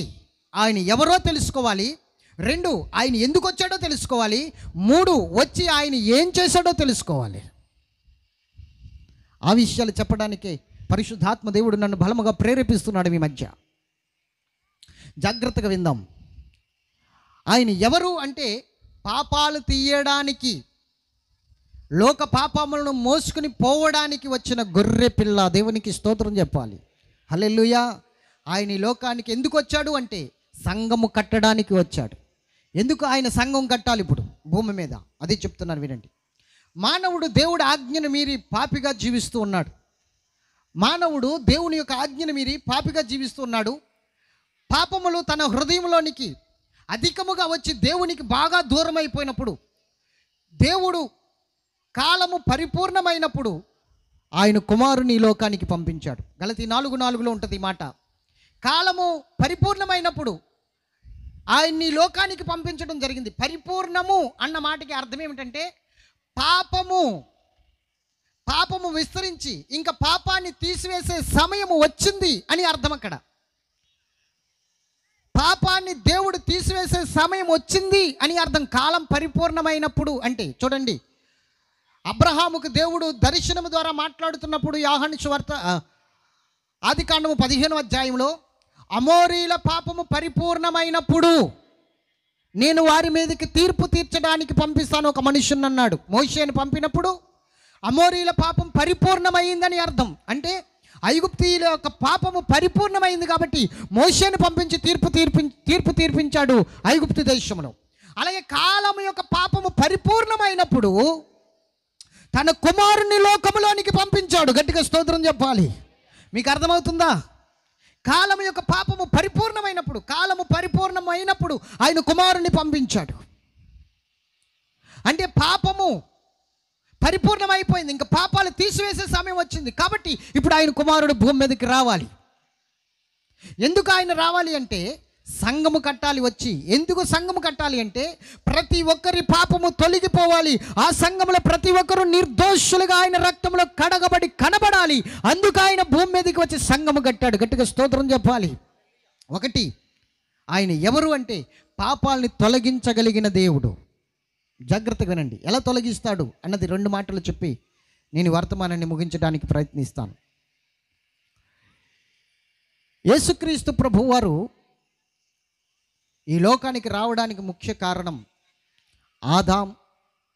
ఆయన ఎవరో తెలుసుకోవాలి. 2, ఆయన ఎందుకు వచ్చాడో తెలుసుకోవాలి. 3, వచ్చి ఆయన ఏం చేశాడో తెలుసుకోవాలి. ఆ విషయాలు చెప్పడానికే పరిశుద్ధాత్మ దేవుడు నన్ను బలముగా ప్రేరేపిస్తున్నాడు ఈ మధ్య. జాగ్రత్తగా విందాం. ఆయన ఎవరు అంటే పాపాలు తీయడానికి, లోక పాపములను మోసుకుని పోవడానికి వచ్చిన గొర్రె పిల్ల. దేవునికి స్తోత్రం చెప్పాలి. హల్లెలూయా. ఆయన ఈ లోకానికి ఎందుకు వచ్చాడు అంటే సంఘము కట్టడానికి వచ్చాడు. ఎందుకు ఆయన సంఘం కట్టాలి ఇప్పుడు భూమి మీద? అది చెప్తున్నాను వినండి. మానవుడు దేవుడి ఆజ్ఞను మీరి పాపిగా జీవిస్తూ ఉన్నాడు. మానవుడు దేవుని యొక్క ఆజ్ఞను మీరి పాపిగా జీవిస్తూ ఉన్నాడు. పాపములు తన హృదయంలోనికి అధికముగా వచ్చి దేవునికి బాగా దూరం అయిపోయినప్పుడు, దేవుడు కాలము పరిపూర్ణమైనప్పుడు ఆయన కుమారుని ఈ లోకానికి పంపించాడు. గలతీ 4:4 ఉంటుంది ఈ మాట. కాలము పరిపూర్ణమైనప్పుడు ఆయన్ని లోకానికి పంపించడం జరిగింది. పరిపూర్ణము అన్న మాటకి అర్థం ఏమిటంటే పాపము విస్తరించి ఇంకా పాపాన్ని తీసివేసే సమయము వచ్చింది అని అర్థం. అక్కడ పాపాన్ని దేవుడు తీసివేసే సమయం వచ్చింది అని అర్థం. కాలం పరిపూర్ణమైనప్పుడు అంటే చూడండి, అబ్రహాముకు దేవుడు దర్శనము ద్వారా మాట్లాడుతున్నప్పుడు యోహాను సువార్త ఆదికాండము 15వ అధ్యాయంలో అమోరీల పాపము పరిపూర్ణమైనప్పుడు నేను వారి మీదకి తీర్పు తీర్చడానికి పంపిస్తాను ఒక మనుషుని అన్నాడు. మోషేని పంపినప్పుడు అమోరీల పాపం పరిపూర్ణమైందని అర్థం. అంటే ఐగుప్తీయుల యొక్క పాపము పరిపూర్ణమైంది కాబట్టి మోషేని పంపించి తీర్పు తీర్పించాడు ఐగుప్తు దేశంలో. అలాగే కాలము యొక్క పాపము పరిపూర్ణమైనప్పుడు తన కుమారుని లోకములోనికి పంపించాడు. గట్టిగా స్తోత్రం చెప్పాలి. మీకు అర్థమవుతుందా? కాలము యొక్క పాపము పరిపూర్ణమైనప్పుడు, కాలము పరిపూర్ణమైనప్పుడు ఆయన కుమారుని పంపించాడు. అంటే పాపము పరిపూర్ణమైపోయింది, ఇంకా పాపాలు తీసివేసే సమయం వచ్చింది. కాబట్టి ఇప్పుడు ఆయన కుమారుడు భూమి మీదకి రావాలి. ఎందుకు ఆయన రావాలి అంటే సంఘము కట్టాలి వచ్చి. ఎందుకు సంఘము కట్టాలి అంటే ప్రతి ఒక్కరి పాపము తొలగిపోవాలి. ఆ సంఘములో ప్రతి ఒక్కరు నిర్దోషులుగా ఆయన రక్తంలో కడగబడి కనబడాలి. అందుకు ఆయన భూమి మీదకి వచ్చి సంఘము కట్టాడు. గట్టిగా స్తోత్రం చెప్పాలి. ఒకటి, ఆయన ఎవరు అంటే పాపాలని తొలగించగలిగిన దేవుడు. జాగ్రత్తగా వినండి. ఎలా తొలగిస్తాడు అన్నది 2 మాటలు చెప్పి నేను వర్తమానాన్ని ముగించడానికి ప్రయత్నిస్తాను. యేసుక్రీస్తు ప్రభువారు ఈ లోకానికి రావడానికి ముఖ్య కారణం ఆదాం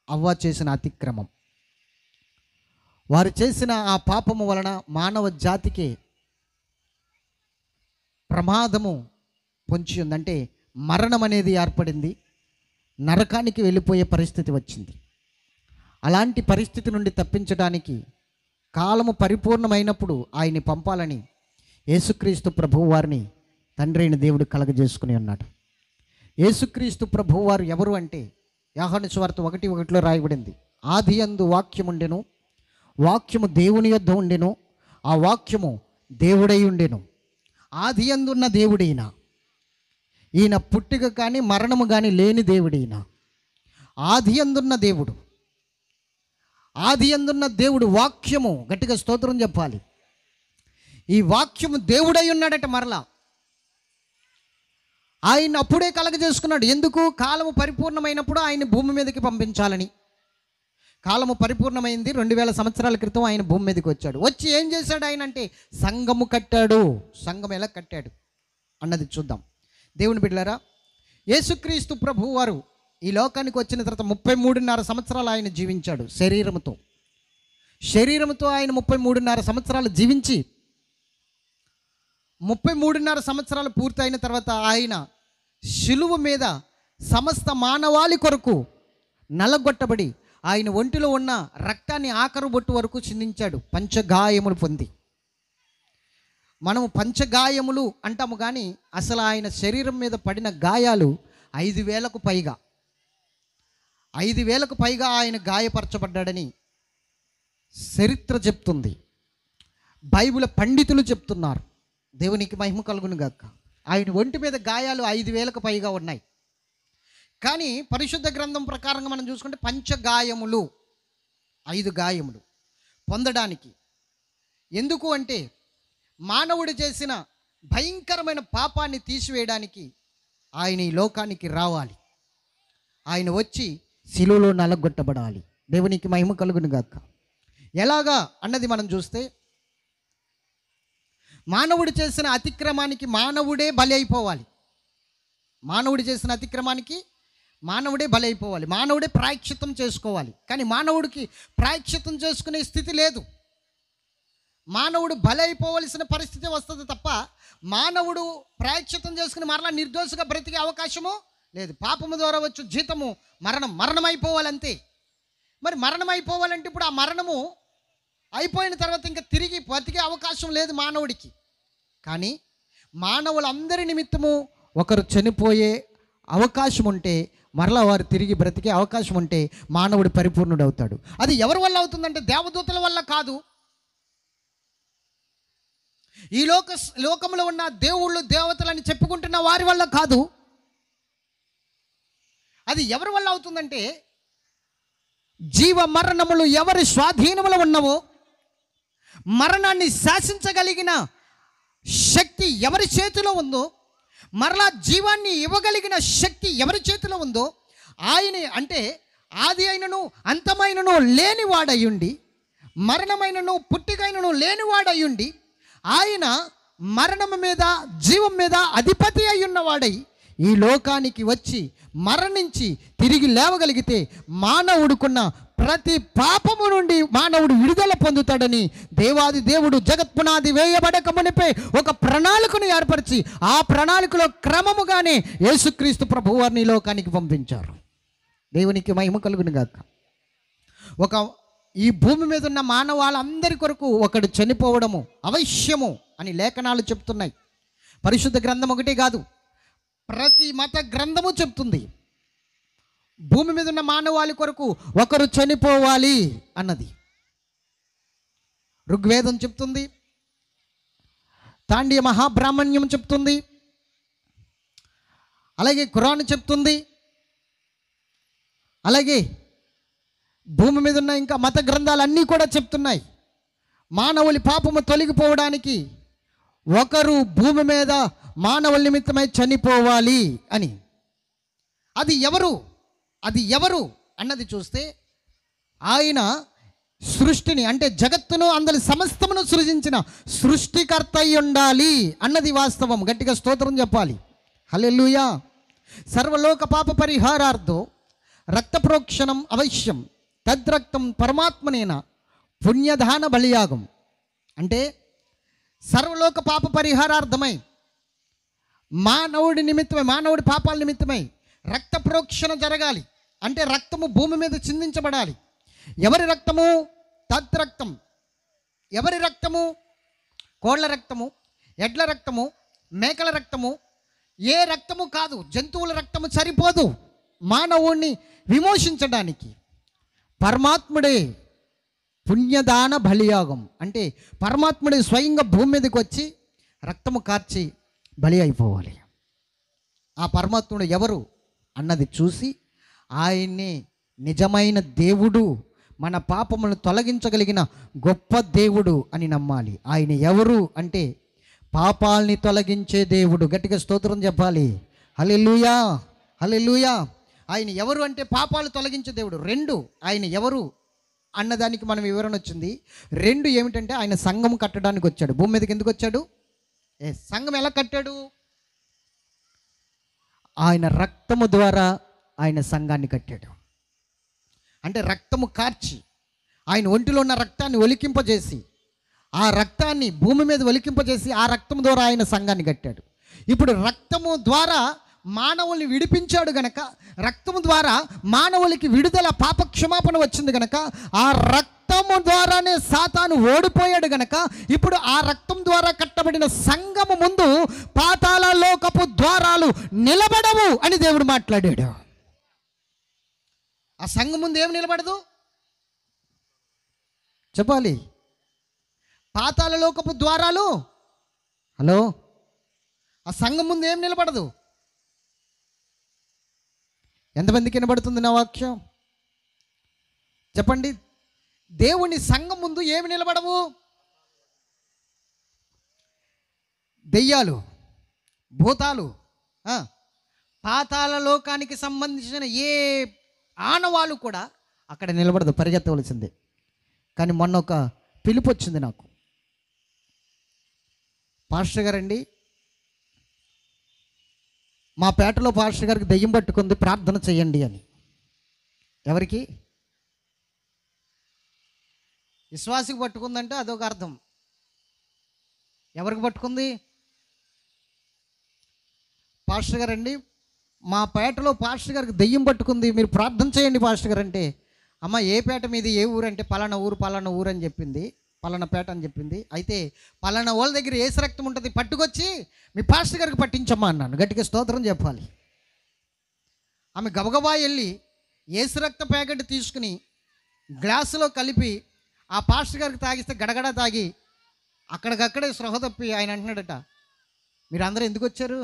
అవ్వ చేసిన అతిక్రమం. వారు చేసిన ఆ పాపము వలన మానవ జాతికి ప్రమాదము పొంచి ఉంది. అంటే మరణం అనేది ఏర్పడింది, నరకానికి వెళ్ళిపోయే పరిస్థితి వచ్చింది. అలాంటి పరిస్థితి నుండి తప్పించడానికి కాలము పరిపూర్ణమైనప్పుడు ఆయన్ని పంపాలని యేసుక్రీస్తు ప్రభువు వారిని తండ్రి అయిన దేవుడు కలగజేసుకుని ఉన్నాడు. యేసుక్రీస్తు ప్రభువు వారు ఎవరు అంటే యోహాను సువార్త 1:1 రాయబడింది, ఆది యందు వాక్యము ఉండెను, వాక్యము దేవుని యొద్ద ఉండెను, ఆ వాక్యము దేవుడై ఉండెను. ఆది యందున్న దేవుడైన ఈయన పుట్టుక కానీ మరణము కానీ లేని దేవుడైన ఆది యందున్న దేవుడు, ఆది యందున్న దేవుడు వాక్యము, గట్టిగా స్తోత్రం చెప్పాలి. ఈ వాక్యము దేవుడై ఉన్నాడట. మరలా ఆయన అప్పుడే కలగజేసుకున్నాడు. ఎందుకు? కాలము పరిపూర్ణమైనప్పుడు ఆయన భూమి మీదకి పంపించాలని. కాలము పరిపూర్ణమైంది, 2000 సంవత్సరాల క్రితం ఆయన భూమి మీదకి వచ్చాడు. వచ్చి ఏం చేశాడు ఆయన అంటే సంఘము కట్టాడు. సంఘం ఎలా కట్టాడు అన్నది చూద్దాం. దేవుని బిడ్డలారా, యేసుక్రీస్తు ప్రభు వారు ఈ లోకానికి వచ్చిన తర్వాత 33.5 సంవత్సరాలు ఆయన జీవించాడు. శరీరముతో ఆయన 33.5 సంవత్సరాలు జీవించి 33.5 సంవత్సరాలు పూర్తయిన తర్వాత ఆయన శిలువ మీద సమస్త మానవాళి కొరకు నలగొట్టబడి ఆయన ఒంటిలో ఉన్న రక్తాన్ని ఆఖరు బొట్టు వరకు చిందించాడు, పంచగాయములు పొంది. మనము పంచగాయములు అంటాము, కానీ అసలు ఆయన శరీరం మీద పడిన గాయాలు 5,000కు పైగా. 5,000కు పైగా ఆయన గాయపరచబడ్డాడని చరిత్ర చెప్తుంది. బైబిల్ పండితులు చెప్తున్నారు. దేవునికి మహిమ కలుగును గాక. ఆయన ఒంటి మీద గాయాలు 5,000కు పైగా ఉన్నాయి. కానీ పరిశుద్ధ గ్రంథం ప్రకారంగా మనం చూసుకుంటే పంచగాయములు, 5 గాయములు పొందడానికి. ఎందుకు అంటే మానవుడు చేసిన భయంకరమైన పాపాన్ని తీసివేయడానికి ఆయన ఈ లోకానికి రావాలి. ఆయన వచ్చి శిలువలో నలగొట్టబడాలి. దేవునికి మహిమ కలుగును గాక. ఎలాగా అన్నది మనం చూస్తే, మానవుడు చేసిన అతిక్రమానికి మానవుడే బలి అయిపోవాలి. మానవుడు చేసిన అతిక్రమానికి మానవుడే బలి అయిపోవాలి. మానవుడే ప్రాయశ్చిత్తం చేసుకోవాలి. కానీ మానవుడికి ప్రాయశ్చిత్తం చేసుకునే స్థితి లేదు. మానవుడు బలి అయిపోవలసిన పరిస్థితి వస్తుంది తప్ప మానవుడు ప్రాయశ్చిత్తం చేసుకుని మరలా నిర్దోషిగా బ్రతికే అవకాశము లేదు. పాపము ద్వారా వచ్చు జీతము మరణం అయిపోవాలంతే. మరి మరణం అయిపోవాలంటే ఇప్పుడు ఆ మరణము అయిపోయిన తర్వాత ఇంకా తిరిగి బతికే అవకాశం లేదు మానవుడికి. కానీ మానవులందరి నిమిత్తము ఒకరు చనిపోయే అవకాశం ఉంటే, మరలా వారు తిరిగి బ్రతికే అవకాశం ఉంటే మానవుడు పరిపూర్ణుడు అవుతాడు. అది ఎవరి వల్ల అవుతుందంటే దేవదూతల వల్ల కాదు. ఈ లోకంలో ఉన్న దేవుళ్ళు దేవతలని చెప్పుకుంటున్న వారి వల్ల కాదు. అది ఎవరి వల్ల అవుతుందంటే జీవ మరణములు ఎవరి స్వాధీనములో ఉన్నవో, మరణాన్ని శాసించగలిగిన శక్తి ఎవరి చేతిలో ఉందో, మరలా జీవాన్ని ఇవ్వగలిగిన శక్తి ఎవరి చేతిలో ఉందో, ఆయనే అంటే ఆది అయినను అంతమైనను లేనివాడయ్యుండి, మరణమైనను పుట్టికైనను లేనివాడయ్యుండి, ఆయన మరణము మీద జీవం మీద అధిపతి అయ్యున్నవాడై ఈ లోకానికి వచ్చి మరణించి తిరిగి లేవగలిగితే మానవుడుకున్న ప్రతి పాపము నుండి మానవుడు విడుదల పొందుతాడని దేవాది దేవుడు జగత్పునాది వేయబడక మునిపే ఒక ప్రణాళికను ఏర్పరిచి ఆ ప్రణాళికలో క్రమముగానే యేసుక్రీస్తు ప్రభువారిని ఈ లోకానికి పంపించారు. దేవునికి మహిమ కలుగును గాక. ఈ భూమి మీద ఉన్న మానవాళ్ళందరి కొరకు ఒకడు చనిపోవడము అవశ్యము అని లేఖనాలు చెప్తున్నాయి. పరిశుద్ధ గ్రంథం ఒకటే కాదు, ప్రతి మత గ్రంథము చెప్తుంది. భూమి మీద ఉన్న మానవాళి కొరకు ఒకరు చనిపోవాలి అన్నది. ఋగ్వేదం చెప్తుంది, తాండీయ మహాబ్రాహ్మణ్యం చెప్తుంది, అలాగే ఖురాన్ చెప్తుంది, అలాగే భూమి మీద ఉన్న ఇంకా మత గ్రంథాలన్నీ కూడా చెప్తున్నాయి. మానవులి పాపము తొలగిపోవడానికి ఒకరు భూమి మీద మానవుల నిమిత్తమై చనిపోవాలి అని. అది ఎవరు అన్నది చూస్తే ఆయన సృష్టిని అంటే జగత్తును అందరి సమస్తమును సృజించిన సృష్టికర్త అయి ఉండాలి అన్నది వాస్తవం. గట్టిగా స్తోత్రం చెప్పాలి. హల్లెలూయా. సర్వలోక పాప పరిహారార్థో రక్త ప్రోక్షణం అవశ్యం, తద్రక్తం పరమాత్మనేన పుణ్యదాన బలియాగం. అంటే సర్వలోక పాప పరిహారార్థమై, మానవుడి నిమిత్తమై, మానవుడి పాపాల నిమిత్తమై రక్త ప్రోక్షణ జరగాలి. అంటే రక్తము భూమి మీద చిందించబడాలి. ఎవరి రక్తము? తద్రక్తం. ఎవరి రక్తము? కోళ్ళ రక్తము, ఎడ్ల రక్తము, మేకల రక్తము. ఏ రక్తము కాదు, జంతువుల రక్తము సరిపోదు మానవుణ్ణి విమోచించడానికి. పరమాత్ముడే పుణ్యదాన బలియాగం. అంటే పరమాత్ముడే స్వయంగా భూమి మీదకి వచ్చి రక్తము కార్చి బలి అయిపోవాలి. ఆ పరమాత్ముడు ఎవరు అన్నది చూసి ఆయన్ని నిజమైన దేవుడు, మన పాపములను తొలగించగలిగిన గొప్ప దేవుడు అని నమ్మాలి. ఆయన ఎవరు అంటే పాపాలని తొలగించే దేవుడు. గట్టిగా స్తోత్రం చెప్పాలి. హల్లెలూయా, హల్లెలూయా. ఆయన ఎవరు అంటే పాపాలు తొలగించే దేవుడు. రెండు, ఆయన ఎవరు అన్నదానికి మనం వివరణ వచ్చింది. రెండు ఏమిటంటే ఆయన సంఘం కట్టడానికి వచ్చాడు. భూమి మీదకి ఎందుకు వచ్చాడు? సంఘం ఎలా కట్టాడు? ఆయన రక్తము ద్వారా ఆయన సంఘాన్ని కట్టాడు. అంటే రక్తము కార్చి, ఆయన ఒంటిలో ఉన్న రక్తాన్ని ఒలికింపజేసి, ఆ రక్తాన్ని భూమి మీద ఒలికింపజేసి ఆ రక్తం ద్వారా ఆయన సంఘాన్ని కట్టాడు. ఇప్పుడు రక్తము ద్వారా మానవుల్ని విడిపించాడు గనక, రక్తము ద్వారా మానవులకి విడుదల, పాప క్షమాపణ వచ్చింది గనక, ఆ రక్తము ద్వారానే సాతాను ఓడిపోయాడు గనక, ఇప్పుడు ఆ రక్తం ద్వారా కట్టబడిన సంఘము ముందు పాతాళ లోకపు ద్వారాలు నిలబడవు అని దేవుడు మాట్లాడాడు. ఆ సంఘం ముందు ఏమి నిలబడదు చెప్పాలి? పాతాళ లోకపు ద్వారాలు. హలో, ఆ సంఘం ముందు ఏం నిలబడదు? ఎంతమందికి వినబడుతుంది నా వాక్యం? చెప్పండి. దేవుని సంఘం ముందు ఏమి నిలబడవు? దెయ్యాలు, భూతాలు, పాతాళ లోకానికి సంబంధించిన ఏ ఆనవాళ్ళు కూడా అక్కడ నిలబడదు, పరిగెత్తవలసిందే. కానీ మొన్న ఒక పిలుపు వచ్చింది నాకు. పాస్టర్ గారండి, మా పేటలో పాస్టర్ గారికి దెయ్యం పట్టుకుంది, ప్రార్థన చేయండి అని. ఎవరికి? విశ్వాసికి పట్టుకుందంటే అదొక అర్థం. ఎవరికి పట్టుకుంది? పాస్టర్ గారండి, మా పేటలో పాస్టర్ గారికి దెయ్యం పట్టుకుంది, మీరు ప్రార్థన చేయండి పాస్టర్ గారు అంటే, అమ్మ ఏ పేట మీది, ఏ ఊరు అంటే పలానా ఊరు అని చెప్పింది, పలానా పేట అని చెప్పింది. అయితే పలానా వాళ్ళ దగ్గర ఏసు రక్తం ఉంటుంది, పట్టుకొచ్చి మీ పాస్టర్ గారికి పట్టించమ్మా అన్నాను. గట్టిగా స్తోత్రం చెప్పాలి. ఆమె గబగబా వెళ్ళి ఏసు రక్త ప్యాకెట్ తీసుకుని గ్లాసులో కలిపి ఆ పాస్టర్ గారికి తాగిస్తే గడగడ తాగి అక్కడికక్కడే స్పృహ తప్పి ఆయన అంటున్నాడట, మీరు అందరూ ఎందుకు వచ్చారు?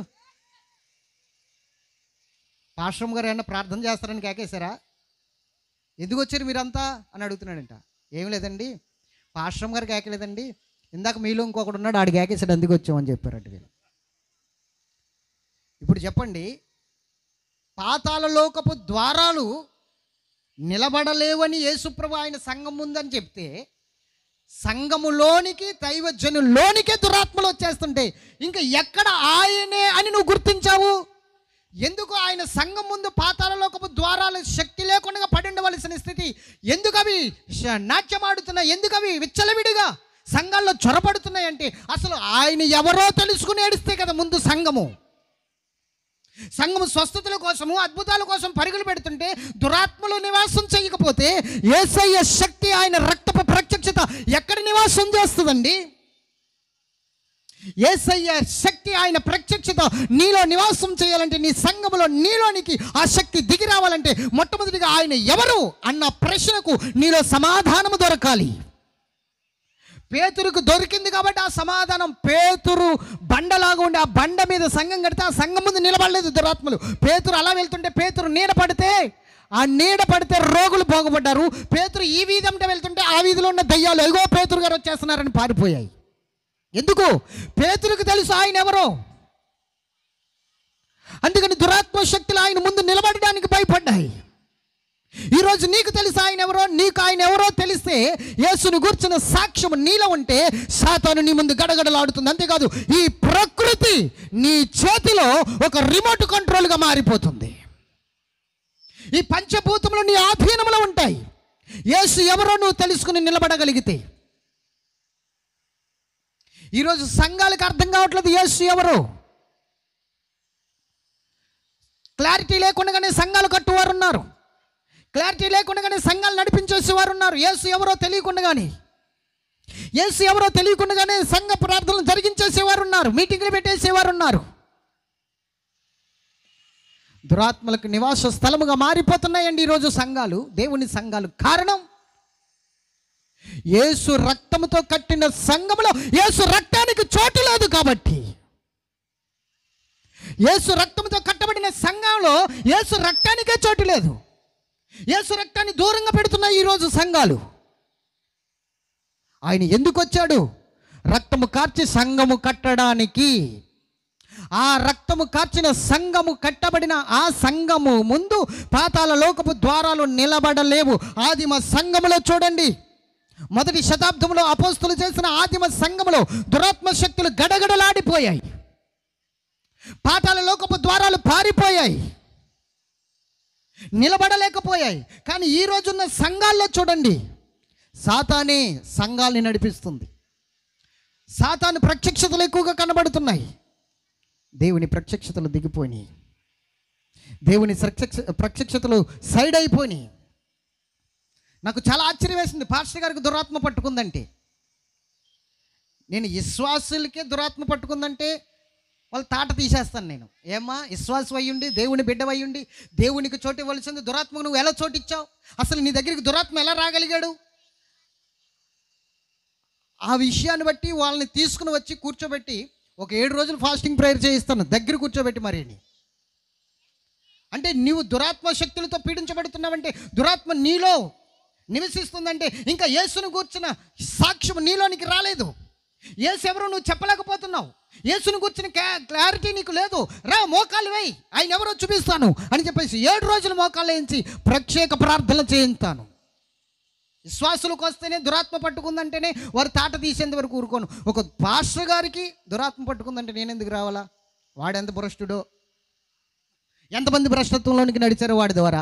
పాస్టర్ గారు ఏమన్నా ప్రార్థన చేస్తారని కేకేశారా? ఎందుకు వచ్చారు మీరంతా అని అడుగుతున్నాడంట. ఏం లేదండి, పాస్టర్ గారు కేకలేదండి, ఇందాక మీలో ఇంకొకడు ఉన్నాడు, ఆడికి కేకేసాడు, అందుకు వచ్చామని చెప్పారట వీళ్ళు. ఇప్పుడు చెప్పండి, పాతాళ లోకపు ద్వారాలు నిలబడలేవని యేసుప్రభు ఆయన సంఘం ముందని చెప్తే, సంఘములోనికి దైవజనులోనికే దురాత్మలు వచ్చేస్తుంటే ఇంకా ఎక్కడ ఆయనే అని నువ్వు గుర్తించావు? ఎందుకు ఆయన సంఘం ముందు పాతాళ లోకపు ద్వారాలు శక్తి లేకుండా పడి ఉండవలసిన స్థితి? ఎందుకు అవి నాట్యమాడుతున్నాయి? ఎందుకు అవి విచ్చలవిడిగా సంఘాల్లో చొరబడుతున్నాయంటే అసలు ఆయన ఎవరో తెలుసుకుని ఏడిస్తే కదా ముందు సంఘము స్వస్థతల కోసము, అద్భుతాల కోసం పరుగులు పెడుతుంటే, దురాత్మలు నివాసం చేయకపోతే యేసయ్య శక్తి, ఆయన రక్తపు ప్రత్యక్షత ఎక్కడ నివాసం చేస్తుందండి? యేసయ్య శక్తి, ఆయన ప్రత్యక్షత నీలో నివాసం చేయాలంటే, నీ సంఘములో నీలోనికి ఆ శక్తి దిగి రావాలంటే మొట్టమొదటిగా ఆయన ఎవరు అన్న ప్రశ్నకు నీలో సమాధానము దొరకాలి. పేతురుకు దొరికింది కాబట్టి ఆ సమాధానం. పేతురు బండలాగా ఉండి ఆ బండ మీద సంఘం కడితే ఆ సంఘం ముందు నిలబడలేదు దురాత్మలు. పేతురు అలా వెళ్తుంటే, పేతురు నీడ పడితే, ఆ నీడ పడితే రోగులు బాగుపడ్డారు. పేతురు ఈ వీధంటే వెళ్తుంటే ఆ వీధిలో ఉన్న దయ్యాలు ఎగో పేతురు గారు వచ్చేస్తున్నారని పారిపోయాయి. ఎందుకు? పేతురుకు తెలుసు ఆయన ఎవరో. అందుకని దురాత్మ శక్తులు ఆయన ముందు నిలబడడానికి భయపడ్డాయి. ఈరోజు నీకు తెలిసి ఆయన ఎవరో, నీకు ఆయన ఎవరో తెలిస్తే యేసుని గురించిన సాక్ష్యం నీలో ఉంటే సాతాను నీ ముందు గడగడలాడుతుంది. అంతేకాదు ఈ ప్రకృతి నీ చేతిలో ఒక రిమోట్ కంట్రోల్గా మారిపోతుంది. ఈ పంచభూతములు నీ ఆధీనంలో ఉంటాయి. యేసు ఎవరో నువ్వు తెలుసుకుని నిలబడగలిగితే. ఈరోజు సంఘాలకు అర్థం కావట్లేదు యేసు ఎవరు. క్లారిటీ లేకుండానే సంఘాలు కట్టువారు ఉన్నారు, క్లారిటీ లేకుండానే సంఘాలు నడిపించేసేవారు ఉన్నారు. యేసు ఎవరో తెలియకుండానే, యేసు ఎవరో తెలియకుండానే సంఘ ప్రార్థనలు జరిగించేసేవారు ఉన్నారు, మీటింగ్లు పెట్టేసేవారు ఉన్నారు. దురాత్మలకు నివాస స్థలముగా మారిపోతున్నాయండి ఈరోజు సంఘాలు, దేవుని సంఘాలు. కారణం యేసు రక్తముతో కట్టిన సంఘములో యేసు రక్తానికి చోటు లేదు కాబట్టి. యేసు రక్తంతో కట్టబడిన సంఘంలో యేసు రక్తానికే చోటు లేదు. యేసు రక్తాన్ని దూరంగా పెడుతున్నాయి ఈరోజు సంఘాలు. ఆయన ఎందుకు వచ్చాడు? రక్తము కార్చి సంఘము కట్టడానికి. ఆ రక్తము కార్చిన సంఘము కట్టబడిన ఆ సంఘము ముందు పాతాళ లోకపు ద్వారాలు నిలబడలేవు. ఆదిమ సంఘములో చూడండి, మొదటి శతాబ్దంలో అపోస్తులు చేసిన ఆదిమ సంఘములో దురాత్మ శక్తులు గడగడలాడిపోయాయి, పాతాళ లోకపు ద్వారాలు పారిపోయాయి, నిలబడలేకపోయాయి. కానీ ఈ రోజున్న సంఘాల్లో చూడండి, సాతానే సంఘాల్ని నడిపిస్తుంది. సాతాను ప్రత్యక్షతలు ఎక్కువగా కనబడుతున్నాయి, దేవుని ప్రత్యక్షతలు దిగిపోయినాయి, దేవుని ప్రత్యక్షతలు సైడ్ అయిపోయినాయి. నాకు చాలా ఆశ్చర్యం వేసింది, పాస్టర్ గారికి దురాత్మ పట్టుకుందంటే. నేను విశ్వాసులకే దురాత్మ పట్టుకుందంటే వాళ్ళు తాట తీసేస్తాను నేను. ఏమ్మా, విశ్వాసం అయ్యుండి, దేవుని బిడ్డవయ్యుండి, దేవునికి చోటు ఇవ్వాల్సింది దురాత్మకు నువ్వు ఎలా చోటిచ్చావు? అసలు నీ దగ్గరికి దురాత్మ ఎలా రాగలిగాడు? ఆ విషయాన్ని బట్టి వాళ్ళని తీసుకుని వచ్చి కూర్చోబెట్టి ఒక 7 రోజులు ఫాస్టింగ్ ప్రేయర్ చేయిస్తాను, దగ్గర కూర్చోబెట్టి. మరి అంటే నీవు దురాత్మ శక్తులతో పీడించబడుతున్నావంటే, దురాత్మ నీలో నివసిస్తుందంటే ఇంకా యేసును కూర్చున్న సాక్ష్యం నీలోనికి రాలేదు. యేసు ఎవరో నువ్వు చెప్పలేకపోతున్నావు, యేసును కూర్చున్న క్లారిటీ నీకు లేదు. రా మోకాలు వేయి, ఆయన ఎవరో చూపిస్తాను అని చెప్పేసి 7 రోజులు మోకాలు వేయించి ప్రత్యేక ప్రార్థనలు చేయిస్తాను. విశ్వాసులకు వస్తేనే దురాత్మ పట్టుకుందంటేనే వారు తాట తీసేంత వరకు ఊరుకోను. ఒక పాస్టర్ గారికి దురాత్మ పట్టుకుందంటే నేను ఎందుకు రావాలా? వాడెంత భ్రష్టుడో, ఎంతమంది భ్రష్టత్వంలోనికి నడిచారో వాడి ద్వారా.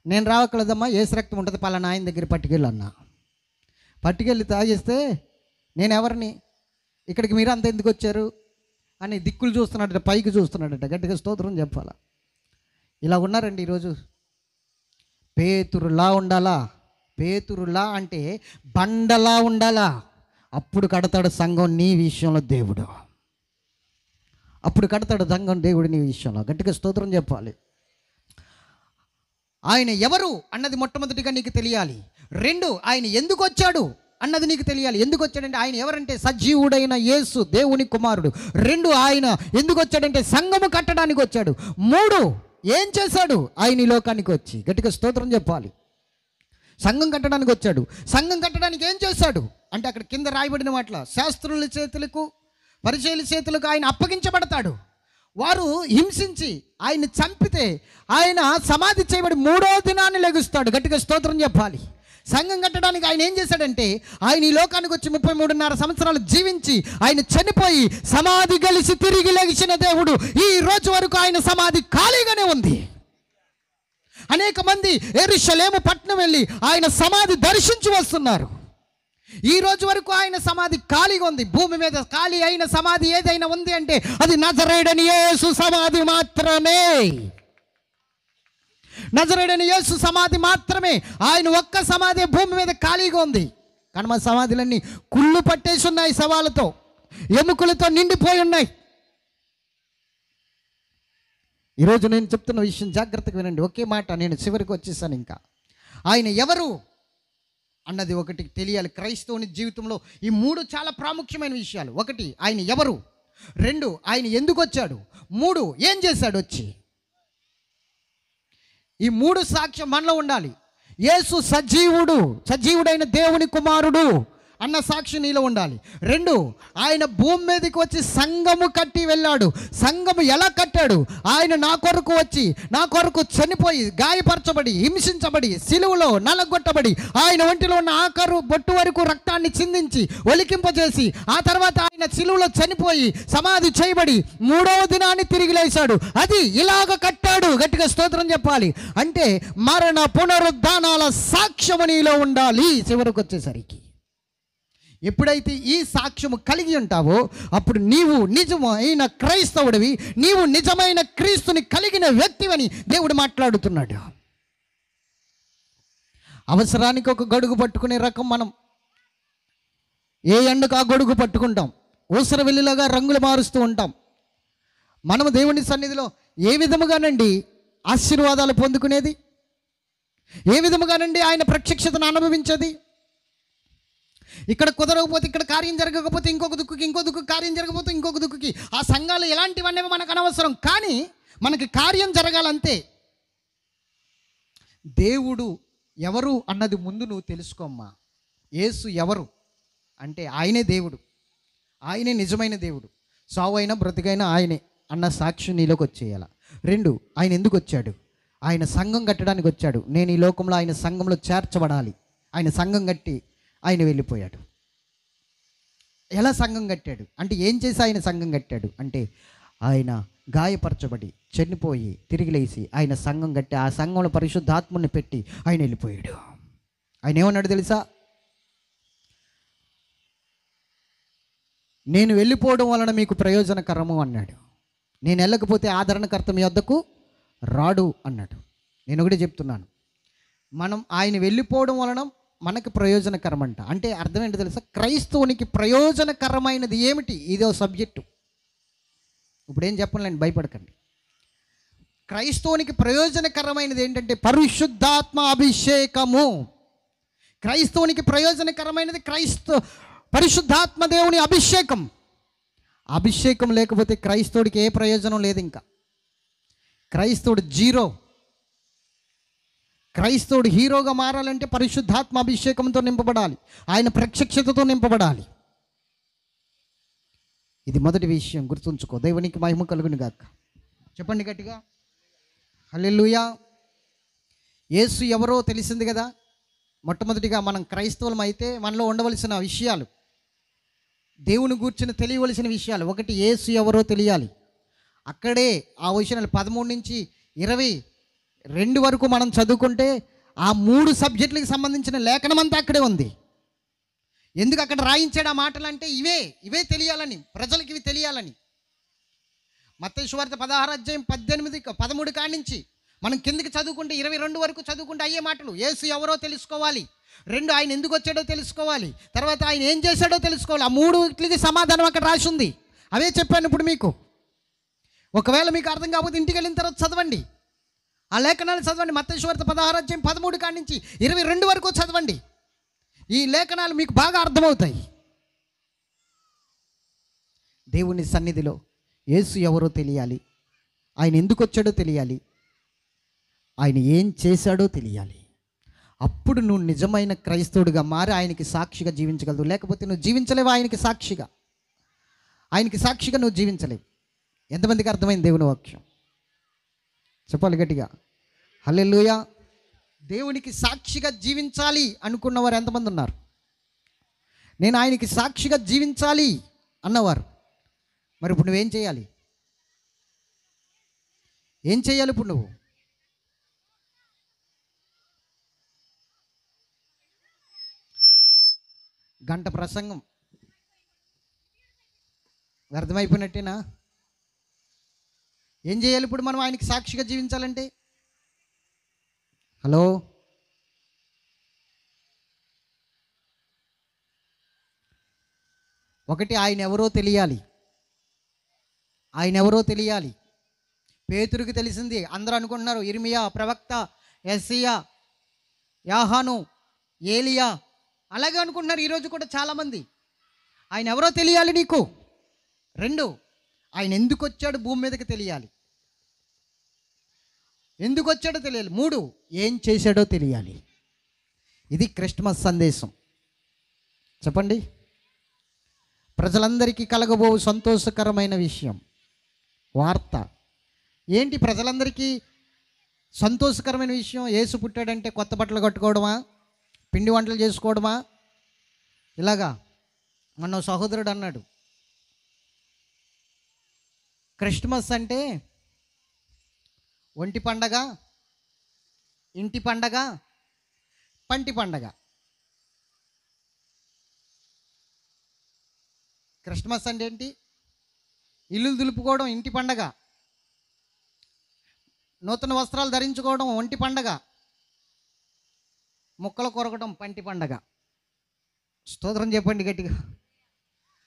నేను రావక్కలేదమ్మా, ఏసు రక్తం ఉంటుంది పలానా ఆయన దగ్గర పట్టుకెళ్ళి అన్నా. పట్టుకెళ్ళి తాగేస్తే నేను ఎవరిని, ఇక్కడికి మీరు అంత ఎందుకు వచ్చారు అని దిక్కులు చూస్తున్నాడట, పైకి చూస్తున్నాడట. గట్టిగా స్తోత్రం చెప్పాలా. ఇలా ఉన్నారండి ఈరోజు. పేతురులా ఉండాలా, పేతురులా అంటే బండలా ఉండాలా. అప్పుడు కడతాడు సంఘం నీ విషయంలో దేవుడు, అప్పుడు కడతాడు సంఘం దేవుడు నీ విషయంలో. గట్టిగా స్తోత్రం చెప్పాలి. ఆయన ఎవరు అన్నది మొట్టమొదటిగా నీకు తెలియాలి. 2, ఆయన ఎందుకు వచ్చాడు అన్నది నీకు తెలియాలి. ఎందుకు వచ్చాడంటే ఆయన ఎవరంటే సజీవుడైన యేసు, దేవుని కుమారుడు. 2, ఆయన ఎందుకు వచ్చాడంటే సంఘము కట్టడానికి వచ్చాడు. 3, ఏం చేశాడు? ఆయన ఈ లోకానికి వచ్చి. గట్టిగా స్తోత్రం చెప్పాలి. సంఘం కట్టడానికి వచ్చాడు. సంఘం కట్టడానికి ఏం చేశాడు అంటే అక్కడ కింద రాయబడిన మాటల శాస్త్రుల చేతులకు, పరిచయుల చేతులకు ఆయన అప్పగించబడతాడు. వారు హింసించి ఆయన చంపితే ఆయన సమాధి చేయబడి 3వ దినాన్ని లెగుస్తాడు. గట్టిగా స్తోత్రం చెప్పాలి. సంఘం కట్టడానికి ఆయన ఏం చేశాడంటే ఆయన ఈ లోకానికి వచ్చి 33.5 సంవత్సరాలు జీవించి ఆయన చనిపోయి సమాధి కలిసి తిరిగి లెగిసిన దేవుడు. ఈ రోజు వరకు ఆయన సమాధి ఖాళీగానే ఉంది. అనేక మంది యెరూషలేము పట్టణం వెళ్ళి ఆయన సమాధి దర్శించి వస్తున్నారు. ఈ రోజు వరకు ఆయన సమాధి ఖాళీగా ఉంది. భూమి మీద ఖాళీ అయిన సమాధి ఏదైనా ఉంది అంటే అది నజరేయుడైన యేసు సమాధి మాత్రమే. నజరేయుడైన యేసు సమాధి మాత్రమే. ఆయన ఒక్క సమాధి భూమి మీద ఖాళీగా ఉంది. కానీ మా సమాధులన్నీ కుళ్ళు పట్టేసి ఉన్నాయి, శవాలతో, ఎముకలతో నిండిపోయి ఉన్నాయి. ఈరోజు నేను చెప్తున్న విషయం జాగ్రత్తగా వినండి. ఒకే మాట, నేను చివరికి వచ్చేసాను. ఇంకా ఆయన ఎవరు అన్నది ఒకటి తెలియాలి. క్రైస్తవుని జీవితంలో ఈ 3 చాలా ప్రాముఖ్యమైన విషయాలు. 1, ఆయన ఎవరు. 2, ఆయన ఎందుకు వచ్చాడు. 3, ఏం చేశాడు వచ్చి. ఈ 3 సాక్ష్యం మనలో ఉండాలి. యేసు సజీవుడు, సజీవుడైన దేవుని కుమారుడు అన్న సాక్షి నీలో ఉండాలి. 2, ఆయన భూమి మీదకి వచ్చి సంఘము కట్టి వెళ్ళాడు. సంఘము ఎలా కట్టాడు? ఆయన నా కొరకు వచ్చి, నా కొరకు చనిపోయి, గాయపరచబడి, హింసించబడి, సిలువలో నలగొట్టబడి, ఆయన ఒంటిలో ఉన్న ఆఖరు బొట్టు వరకు రక్తాన్ని చిందించి ఒలికింపజేసి, ఆ తర్వాత ఆయన సిలువలో చనిపోయి సమాధి చేయబడి 3వ దినాన్ని తిరిగి లేచాడు. అది ఇలాగ కట్టాడు. గట్టిగా స్తోత్రం చెప్పాలి. అంటే మరణ పునరుద్ధానాల సాక్ష్యము నీలో ఉండాలి. చివరకు వచ్చేసరికి ఎప్పుడైతే ఈ సాక్ష్యము కలిగి ఉంటావో అప్పుడు నీవు నిజమైన క్రైస్తవుడివి, నీవు నిజమైన క్రీస్తుని కలిగిన వ్యక్తివని దేవుడు మాట్లాడుతున్నాడు. అవసరానికి ఒక గొడుగు పట్టుకునే రకం మనం. ఏ ఎండకు ఆ గొడుగు పట్టుకుంటాం. ఊసర వెల్లిలాగా రంగులు మారుస్తూ ఉంటాం. మనము దేవుని సన్నిధిలో ఏ విధముగానండి ఆశీర్వాదాలు పొందుకునేది? ఏ విధముగానండి ఆయన ప్రత్యక్షతను అనుభవించేది? ఇక్కడ కుదరకపోతే, ఇక్కడ కార్యం జరగకపోతే ఇంకొక దుక్కుకి, ఇంకో దుక్కు కార్యం జరగకపోతే ఇంకొక దుక్కుకి. ఆ సంఘాలు ఎలాంటివన్నీ మనకు అనవసరం. కానీ మనకి కార్యం జరగాలంతే. దేవుడు ఎవరు అన్నది ముందు నువ్వు తెలుసుకోమ్మా. యేసు ఎవరు అంటే ఆయనే దేవుడు, ఆయనే నిజమైన దేవుడు. సావు అయినా బ్రతికైనా ఆయనే అన్న సాక్షి నీలోకి వచ్చేయాల. 2, ఆయన ఎందుకు వచ్చాడు? ఆయన సంఘం కట్టడానికి వచ్చాడు. నేను ఈ లోకంలో ఆయన సంఘంలో చేర్చబడాలి. ఆయన సంఘం కట్టి ఆయన వెళ్ళిపోయాడు. ఎలా సంఘం కట్టాడు అంటే, ఏం చేసి ఆయన సంఘం కట్టాడు అంటే, ఆయన గాయపరచబడి చనిపోయి తిరిగి లేచి ఆయన సంఘం కట్టి, ఆ సంఘంలో పరిశుద్ధాత్మని పెట్టి ఆయన వెళ్ళిపోయాడు. ఆయన ఏమన్నాడు తెలుసా? నేను వెళ్ళిపోవడం వలన మీకు ప్రయోజనకరము అన్నాడు. నేను వెళ్ళకపోతే ఆదరణకర్త మీ వద్దకు రాడు అన్నాడు. నేను ఒకటి చెప్తున్నాను, మనం ఆయన వెళ్ళిపోవడం వలన మనకు ప్రయోజనకరం అంట. అంటే అర్థం ఏంటో తెలుసా? క్రైస్తవునికి ప్రయోజనకరమైనది ఏమిటి? ఇదో సబ్జెక్టు. ఇప్పుడు ఏం చెప్పలేండి, భయపడకండి. క్రైస్తవునికి ప్రయోజనకరమైనది ఏంటంటే పరిశుద్ధాత్మ అభిషేకము. క్రైస్తవునికి ప్రయోజనకరమైనది పరిశుద్ధాత్మ దేవుని అభిషేకం. అభిషేకం లేకపోతే క్రైస్తవుడికి ఏ ప్రయోజనం లేదు. ఇంకా క్రైస్తవుడు జీరో. క్రైస్తవుడు హీరోగా మారాలంటే పరిశుద్ధాత్మ అభిషేకంతో నింపబడాలి, ఆయన ప్రత్యక్షతతో నింపబడాలి. ఇది మొదటి విషయం, గుర్తుంచుకో. దేవునికి మహిమ కలుగును గాక. చెప్పండి గట్టిగా హల్లెలూయా. యేసు ఎవరో తెలిసింది కదా. మొట్టమొదటిగా మనం క్రైస్తవులం అయితే మనలో ఉండవలసిన విషయాలు, దేవుని గూర్చిన తెలియవలసిన విషయాలు. 1, యేసు ఎవరో తెలియాలి. అక్కడే ఆ వచనాలు 13 నుంచి 22 వరకు మనం చదువుకుంటే ఆ 3 సబ్జెక్టులకు సంబంధించిన లేఖనం అంతా అక్కడే ఉంది. ఎందుకు అక్కడ రాయించాడు ఆ మాటలు అంటే ఇవే తెలియాలని, ప్రజలకు ఇవి తెలియాలని. మత్తయి సువార్త 16:18-13 కాడి నుంచి మనం కిందకి చదువుకుంటే 22 వరకు చదువుకుంటే అయ్యే మాటలు. యేసు ఎవరో తెలుసుకోవాలి. 2, ఆయన ఎందుకు వచ్చాడో తెలుసుకోవాలి. తర్వాత ఆయన ఏం చేశాడో తెలుసుకోవాలి. ఆ 3కి సమాధానం అక్కడ రాసి ఉంది. అవే చెప్పాను ఇప్పుడు మీకు. ఒకవేళ మీకు అర్థం కాకపోతే ఇంటికి వెళ్ళిన తర్వాత చదవండి, ఆ లేఖనాలు చదవండి. మత్తయి సువార్త 16:13 కాడి నుంచి 22 వరకు చదవండి. ఈ లేఖనాలు మీకు బాగా అర్థమవుతాయి. దేవుని సన్నిధిలో యేసు ఎవరో తెలియాలి, ఆయన ఎందుకు వచ్చాడో తెలియాలి, ఆయన ఏం చేశాడో తెలియాలి. అప్పుడు నువ్వు నిజమైన క్రైస్తవుడిగా మారి ఆయనకి సాక్షిగా జీవించగలవు. లేకపోతే నువ్వు జీవించలేవు ఆయనకి సాక్షిగా. ఆయనకి సాక్షిగా నువ్వు జీవించలేవు. ఎంతమందికి అర్థమైంది దేవుని వాక్యం? చెప్పాలి గట్టిగా హల్లెలూయా. దేవునికి సాక్షిగా జీవించాలి అనుకున్నవారు ఎంతమంది ఉన్నారు? నేను ఆయనకి సాక్షిగా జీవించాలి అన్నవారు. మరి ఇప్పుడు నువ్వేం చేయాలి? ఏం చేయాలి ఇప్పుడు నువ్వు? గంట ప్రసంగం వ్యర్థమైపోయినట్టేనా? ఏం చేయాలి ఇప్పుడు మనం ఆయనకి సాక్షిగా జీవించాలంటే? హలో, ఒకటి ఆయన ఎవరో తెలియాలి. ఆయన ఎవరో తెలియాలి. పేతురుకి తెలిసింది. అందరూ అనుకుంటున్నారు ఇర్మియా ప్రవక్త, యెషయా, యాహాను, ఏలియా, అలాగే అనుకుంటున్నారు ఈరోజు కూడా చాలామంది. ఆయన ఎవరో తెలియాలి నీకు. 2, ఆయన ఎందుకు వచ్చాడు భూమి మీదకి తెలియాలి. ఎందుకు వచ్చాడో తెలియాలి. 3, ఏం చేశాడో తెలియాలి. ఇది క్రిస్మస్ సందేశం. చెప్పండి. ప్రజలందరికీ కలగబో సంతోషకరమైన విషయం, వార్త ఏంటి? ప్రజలందరికీ సంతోషకరమైన విషయం. యేసు పుట్టాడంటే కొత్త బట్టలు కట్టుకోవడమా, పిండి వంటలు చేసుకోవడమా? ఇలాగా మన సహోదరుడు అన్నాడు, క్రిస్మస్ అంటే ఒంటి పండగ, ఇంటి పండగ, పంటి పండగ. క్రిస్మస్ అంటే ఏంటి? ఇల్లు దులుపుకోవడం ఇంటి పండగ, నూతన వస్త్రాలు ధరించుకోవడం ఒంటి పండగ, ముక్కలు కొరకడం పంటి పండగ. స్తోత్రం చెప్పండి గట్టిగా.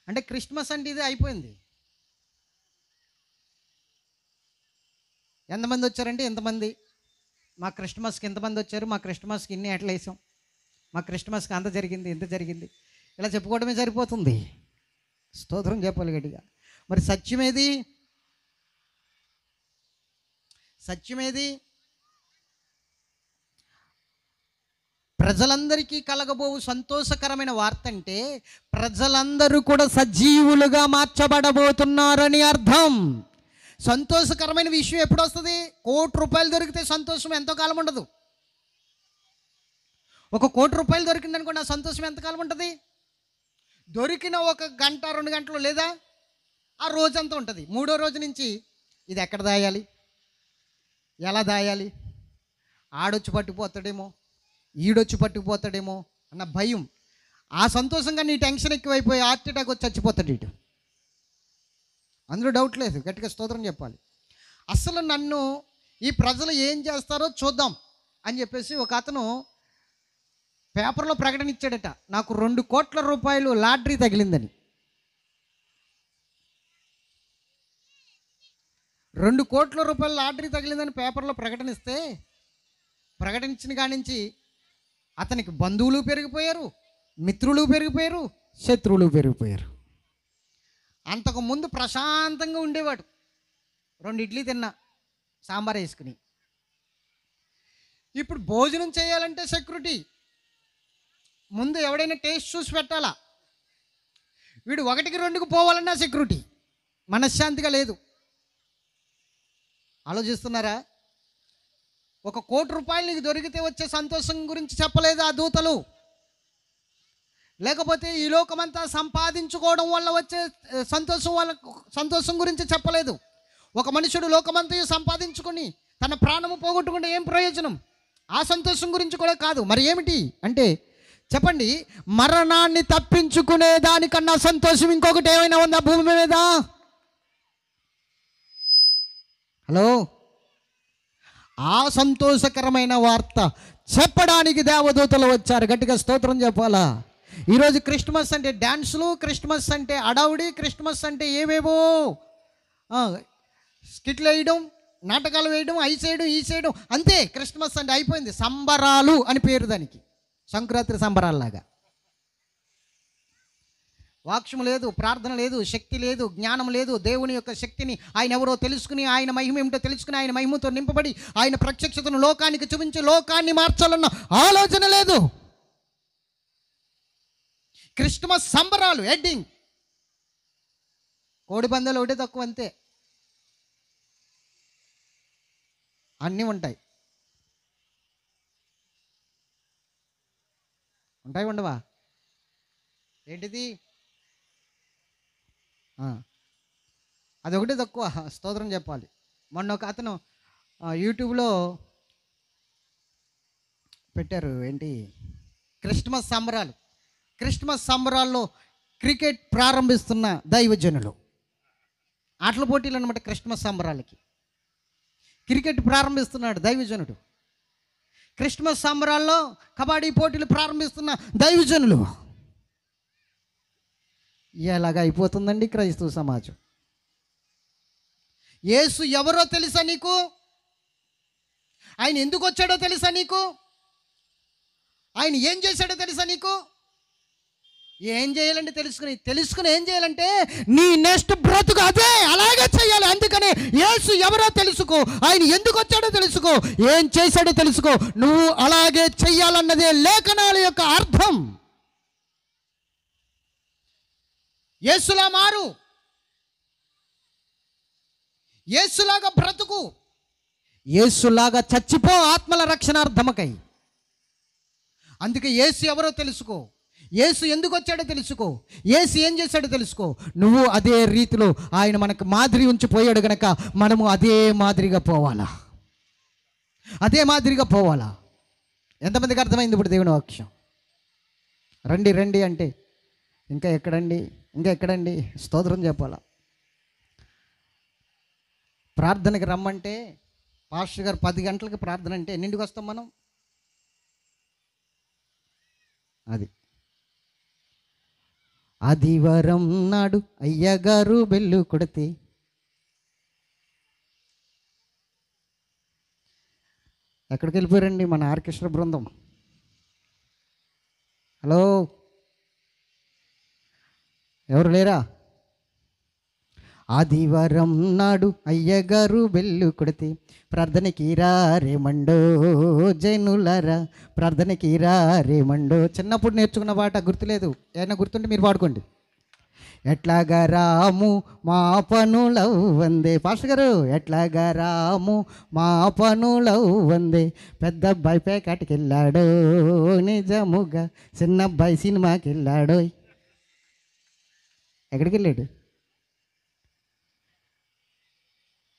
అంటే క్రిస్మస్ అంటే ఇది అయిపోయింది. ఎంతమంది వచ్చారంటే ఎంతమంది, మా క్రిస్మస్కి ఎంతమంది వచ్చారు, మా క్రిస్మస్కి ఇన్ని ఎట్లా వేసాం, మా క్రిస్మస్కి అంత జరిగింది ఇంత జరిగింది, ఇలా చెప్పుకోవడమే సరిపోతుంది. స్తోత్రం చెప్పాలి గట్టిగా. మరి సత్యమేది? సత్యమేది? ప్రజలందరికీ కలగబోవు సంతోషకరమైన వార్త అంటే ప్రజలందరూ కూడా సజీవులుగా మార్చబడబోతున్నారని అర్థం. సంతోషకరమైన విషయం ఎప్పుడు వస్తుంది? ₹1,00,00,000 దొరికితే సంతోషం ఎంతో కాలం ఉండదు. ₹1,00,00,000 దొరికిందనుకోండి, ఆ సంతోషం ఎంతకాలం ఉంటుంది? దొరికిన 1 గంట 2 గంటలు లేదా ఆ రోజంతా ఉంటుంది. 3వ రోజు నుంచి ఇది ఎక్కడ దాయాలి, ఎలా దాయాలి, ఆడొచ్చి పట్టుకుపోతాడేమో, ఈడొచ్చి పట్టుకుపోతాడేమో అన్న భయం. ఆ సంతోషంగా నీ టెన్షన్ ఎక్కువైపోయి హార్ట్ అటాక్ వచ్చి చచ్చిపోతాడు ఇటు. అందులో డౌట్ లేదు, గట్టిగా స్తోత్రం చెప్పాలి. అసలు నన్ను ఈ ప్రజలు ఏం చేస్తారో చూద్దాం అని చెప్పేసి ఒక అతను పేపర్లో ప్రకటన ఇచ్చాడట, నాకు ₹2 కోట్ల లాటరీ తగిలిందని. ₹2 కోట్ల లాటరీ తగిలిందని పేపర్లో ప్రకటనిస్తే, ప్రకటించిన కాడి నుంచి అతనికి బంధువులు పెరిగిపోయారు, మిత్రులు పెరిగిపోయారు, శత్రువులు పెరిగిపోయారు. అంతకుముందు ప్రశాంతంగా ఉండేవాడు, 2 ఇడ్లీ తిన్నా సాంబార్ వేసుకుని. ఇప్పుడు భోజనం చేయాలంటే సెక్యూరిటీ, ముందు ఎవడైనా టేస్ట్ చూసి పెట్టాలా. వీడు 1కి 2కి పోవాలన్నా సెక్యూరిటీ, మనశ్శాంతిగా లేదు. ఆలోచిస్తున్నారా? ₹1 కోటి నీకు దొరికితే వచ్చే సంతోషం గురించి చెప్పలేదు ఆ దూతలు. లేకపోతే ఈ లోకమంతా సంపాదించుకోవడం వల్ల వచ్చే సంతోషం గురించి చెప్పలేదు. ఒక మనుషుడు లోకమంతా సంపాదించుకొని తన ప్రాణము పోగొట్టుకుంటే ఏం ప్రయోజనం? ఆ సంతోషం గురించి కూడా కాదు. మరి ఏమిటి అంటే చెప్పండి, మరణాన్ని తప్పించుకునే దానికన్నా సంతోషం ఇంకొకటి ఏమైనా ఉందా భూమి మీద? హలో, ఆ సంతోషకరమైన వార్త చెప్పడానికి దేవదూతలు వచ్చారు. గట్టిగా స్తోత్రం చెప్పాలా. ఈరోజు క్రిస్మస్ అంటే డ్యాన్సులు, క్రిస్మస్ అంటే అడావుడి, క్రిస్మస్ అంటే ఏవేవో స్కిట్లు వేయడం, నాటకాలు వేయడం, ఐసేయడం ఈసేయడం, అంతే. క్రిస్మస్ అంటే అయిపోయింది. సంబరాలు అని పేరు దానికి, సంక్రాంతి సంబరాల్లాగా. వాక్యం లేదు, ప్రార్థన లేదు, శక్తి లేదు, జ్ఞానం లేదు. దేవుని యొక్క శక్తిని, ఆయన ఎవరో తెలుసుకుని, ఆయన మహిమ ఏమిటో తెలుసుకుని, ఆయన మహిమతో నింపబడి ఆయన ప్రత్యక్షతను లోకానికి చూపించి లోకాన్ని మార్చాలన్న ఆలోచన లేదు. క్రిస్మస్ సంబరాలు, ఎడ్డింగ్, కోడి పందాలు ఒకటే తక్కువ, అంతే. అన్నీ ఉంటాయి. ఉంటాయి ఉండవా? ఏంటిది? అదొకటి తక్కువ. స్తోత్రం చెప్పాలి. మొన్న ఒక అతను యూట్యూబ్లో పెట్టారు, ఏంటి క్రిస్మస్ సంబరాలు. క్రిస్మస్ సంబరాల్లో క్రికెట్ ప్రారంభిస్తున్న దైవజనులు, ఆటల పోటీలు అనమాట. క్రిస్మస్ సంబరాలకి క్రికెట్ ప్రారంభిస్తున్నాడు దైవజనుడు. క్రిస్మస్ సంబరాల్లో కబడ్డీ పోటీలు ప్రారంభిస్తున్న దైవజనులు. ఎలాగ అయిపోతుందండి క్రైస్తవ సమాజం. యేసు ఎవరో తెలుసా నీకు? ఆయన ఎందుకు వచ్చాడో తెలుసా నీకు? ఆయన ఏం చేశాడో తెలుసా నీకు? ఏం చేయాలంటే తెలుసుకుని ఏం చేయాలంటే నీ నెక్స్ట్ బ్రతుకు అదే అలాగే చేయాలి. అందుకని యేసు ఎవరో తెలుసుకో, ఆయన ఎందుకు వచ్చాడో తెలుసుకో, ఏం చేశాడో తెలుసుకో. నువ్వు అలాగే చెయ్యాలన్నదే లేఖనాల యొక్క అర్థం. యేసులా మారు, యేసులాగా బ్రతుకు, యేసులాగా చచ్చిపో ఆత్మల రక్షణార్థమకై. అందుకే యేసు ఎవరో తెలుసుకో, యేసు ఎందుకు వచ్చాడో తెలుసుకో, యేసు ఏం చేశాడో తెలుసుకో. నువ్వు అదే రీతిలో ఆయన మనకు మాదిరి ఉంచిపోయాడు గనక మనము అదే మాదిరిగా పోవాలా, అదే మాదిరిగా పోవాలా. ఎంతమందికి అర్థమైంది ఇప్పుడు దేవుని వాక్యం? రండి రండి అంటే ఇంకా ఎక్కడండి, ఇంకా ఎక్కడండి? స్తోత్రం చెప్పాలా. ప్రార్థనకి రమ్మంటే పాస్టర్ గారు 10 గంటలకి ప్రార్థన అంటే ఎన్నింటికి వస్తాం మనం? అది ఆదివారం నాడు అయ్యగారు బెల్లు కొడితే, ఎక్కడికి వెళ్ళిపోయారండి మన ఆర్కెస్ట్రా బృందం? హలో, ఎవరు లేరా? ఆదివారం నాడు అయ్యగారు బెల్లు కొడితే ప్రార్థనకి రారేమండో జైనులారా, ప్రార్థనకి రారేమండో. చిన్నప్పుడు నేర్చుకున్న పాట గుర్తులేదు, ఏమైనా గుర్తుంటే మీరు పాడుకోండి. ఎట్లాగా రాము మా పనులవ్వందే, పాస్టర్ గారు ఎట్లాగా రాము మా పనులవ్వందే, పెద్ద అబ్బాయి పేకాటికి వెళ్ళాడో నిజముగా, చిన్న అబ్బాయి సినిమాకి వెళ్ళాడో. ఎక్కడికి వెళ్ళాడు?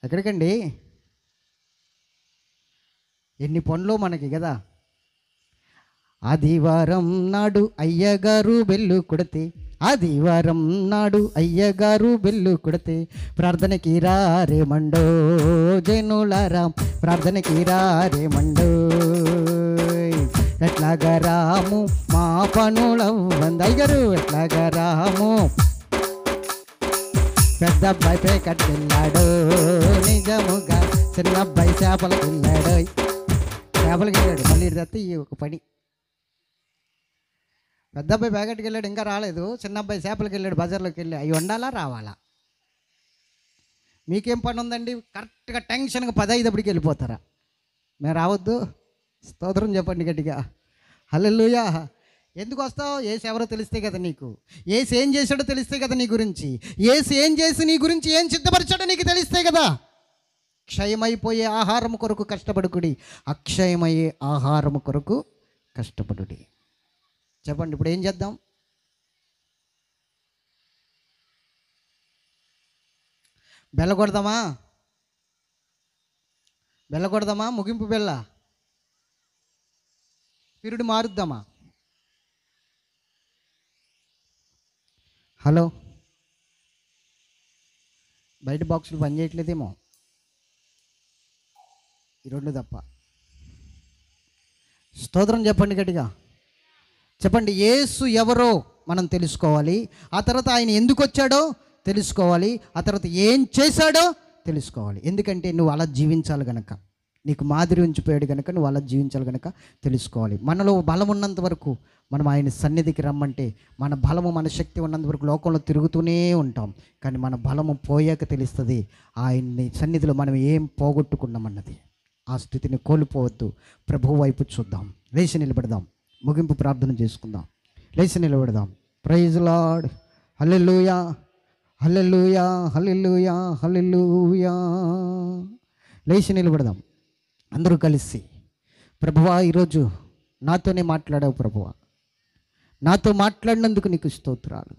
ఎక్కడికండి? ఎన్ని పనులు మనకి కదా. ఆదివారం నాడు అయ్యగారు బెల్లు కొడితే, ఆదివారం నాడు అయ్యగారు బెల్లు కొడితే ప్రార్థనకి రారేమండో జైనులారా, ప్రార్థనకి రారేమండో. ఎట్లాగా రాము మా పనులవ్వంది, అయ్యగారు ఎట్లాగా రాము, పెద్ద అబ్బాయి పేకటికి వెళ్ళాడు నిజముగా, చిన్న అబ్బాయి చేపలకు వెళ్ళాడు. చేపలకి వెళ్ళాడు, మళ్ళీ తత్తి ఈ ఒక పని. పెద్ద అబ్బాయి పేకటికి వెళ్ళాడు, ఇంకా రాలేదు. చిన్న అబ్బాయి చేపలకి వెళ్ళాడు, బజార్లోకి వెళ్ళి. అవి వండాలా రావాలా? మీకేం పని ఉందండి? కరెక్ట్గా టెన్షన్గా 10:05 వెళ్ళిపోతారా? మేము రావద్దు? స్తోత్రం చెప్పండి గట్టిగా, హల్లెలూయా. ఎందుకు వస్తావు? ఏసు ఎవరో తెలిస్తే కదా నీకు, ఏసు ఏం చేశాడో తెలిస్తే కదా నీ గురించి, ఏసు ఏం చేసి నీ గురించి ఏం సిద్ధపరిచాడో నీకు తెలిస్తే కదా. క్షయమైపోయే ఆహారం కొరకు కష్టపడుకుడి, అక్షయమయ్యే ఆహారం కొరకు కష్టపడుడి. చెప్పండి, ఇప్పుడు ఏం చేద్దాం? బెల్లగొడదామా? బెల్లగొడదామా? ముగింపు బెల్ల పిరుడు మారుద్దామా? హలో, బయట బాక్సులు పనిచేయట్లేదేమో, ఈ 2 తప్ప. స్తోత్రం చెప్పండి గట్టిగా, చెప్పండి. యేసు ఎవరో మనం తెలుసుకోవాలి, ఆ తర్వాత ఆయన ఎందుకు వచ్చాడో తెలుసుకోవాలి, ఆ తర్వాత ఏం చేశాడో తెలుసుకోవాలి. ఎందుకంటే నువ్వు అలా జీవించాలి గనక, నీకు మాదిరి ఉంచిపోయాడు కనుక నువ్వు అలా జీవించాలి కనుక తెలుసుకోవాలి. మనలో బలం ఉన్నంత వరకు మనం ఆయన సన్నిధికి రమ్మంటే, మన బలము మన శక్తి ఉన్నంత వరకు లోకంలో తిరుగుతూనే ఉంటాం. కానీ మన బలము పోయాక తెలుస్తుంది ఆయన్ని సన్నిధిలో మనం ఏం పోగొట్టుకున్నామన్నది. ఆ స్థితిని కోల్పోవద్దు. ప్రభువు వైపు చూద్దాం, లేచి నిలబడదాం, ముగింపు ప్రార్థన చేసుకుందాం. లేచి నిలబడదాం. ప్రైజ్ లార్డ్, హల్లెలూయా, హల్లెలూయా, హల్లెలూయా, హల్లెలూయా. లేచి నిలబడదాం అందరూ కలిసి. ప్రభువా, ఈరోజు నాతోనే మాట్లాడావు ప్రభువా, నాతో మాట్లాడినందుకు నీకు స్తోత్రాలు.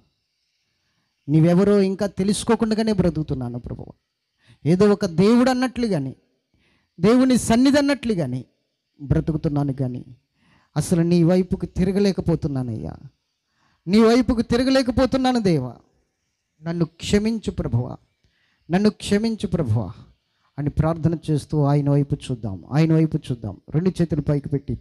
నీవెవరో ఇంకా తెలుసుకోకుండానే బ్రతుకుతున్నాను ప్రభువా. ఏదో ఒక దేవుడు అన్నట్లు కానీ, దేవుని సన్నిధి అన్నట్లు కానీ బ్రతుకుతున్నాను, కానీ అసలు నీ వైపుకు తిరగలేకపోతున్నానయ్యా, నీ వైపుకు తిరగలేకపోతున్నాను దేవా. నన్ను క్షమించు ప్రభువా, నన్ను క్షమించు ప్రభువా అని ప్రార్థన చేస్తూ ఆయన వైపు చూద్దాం, ఆయన వైపు చూద్దాం. 2 చేతులు పైకి పెట్టి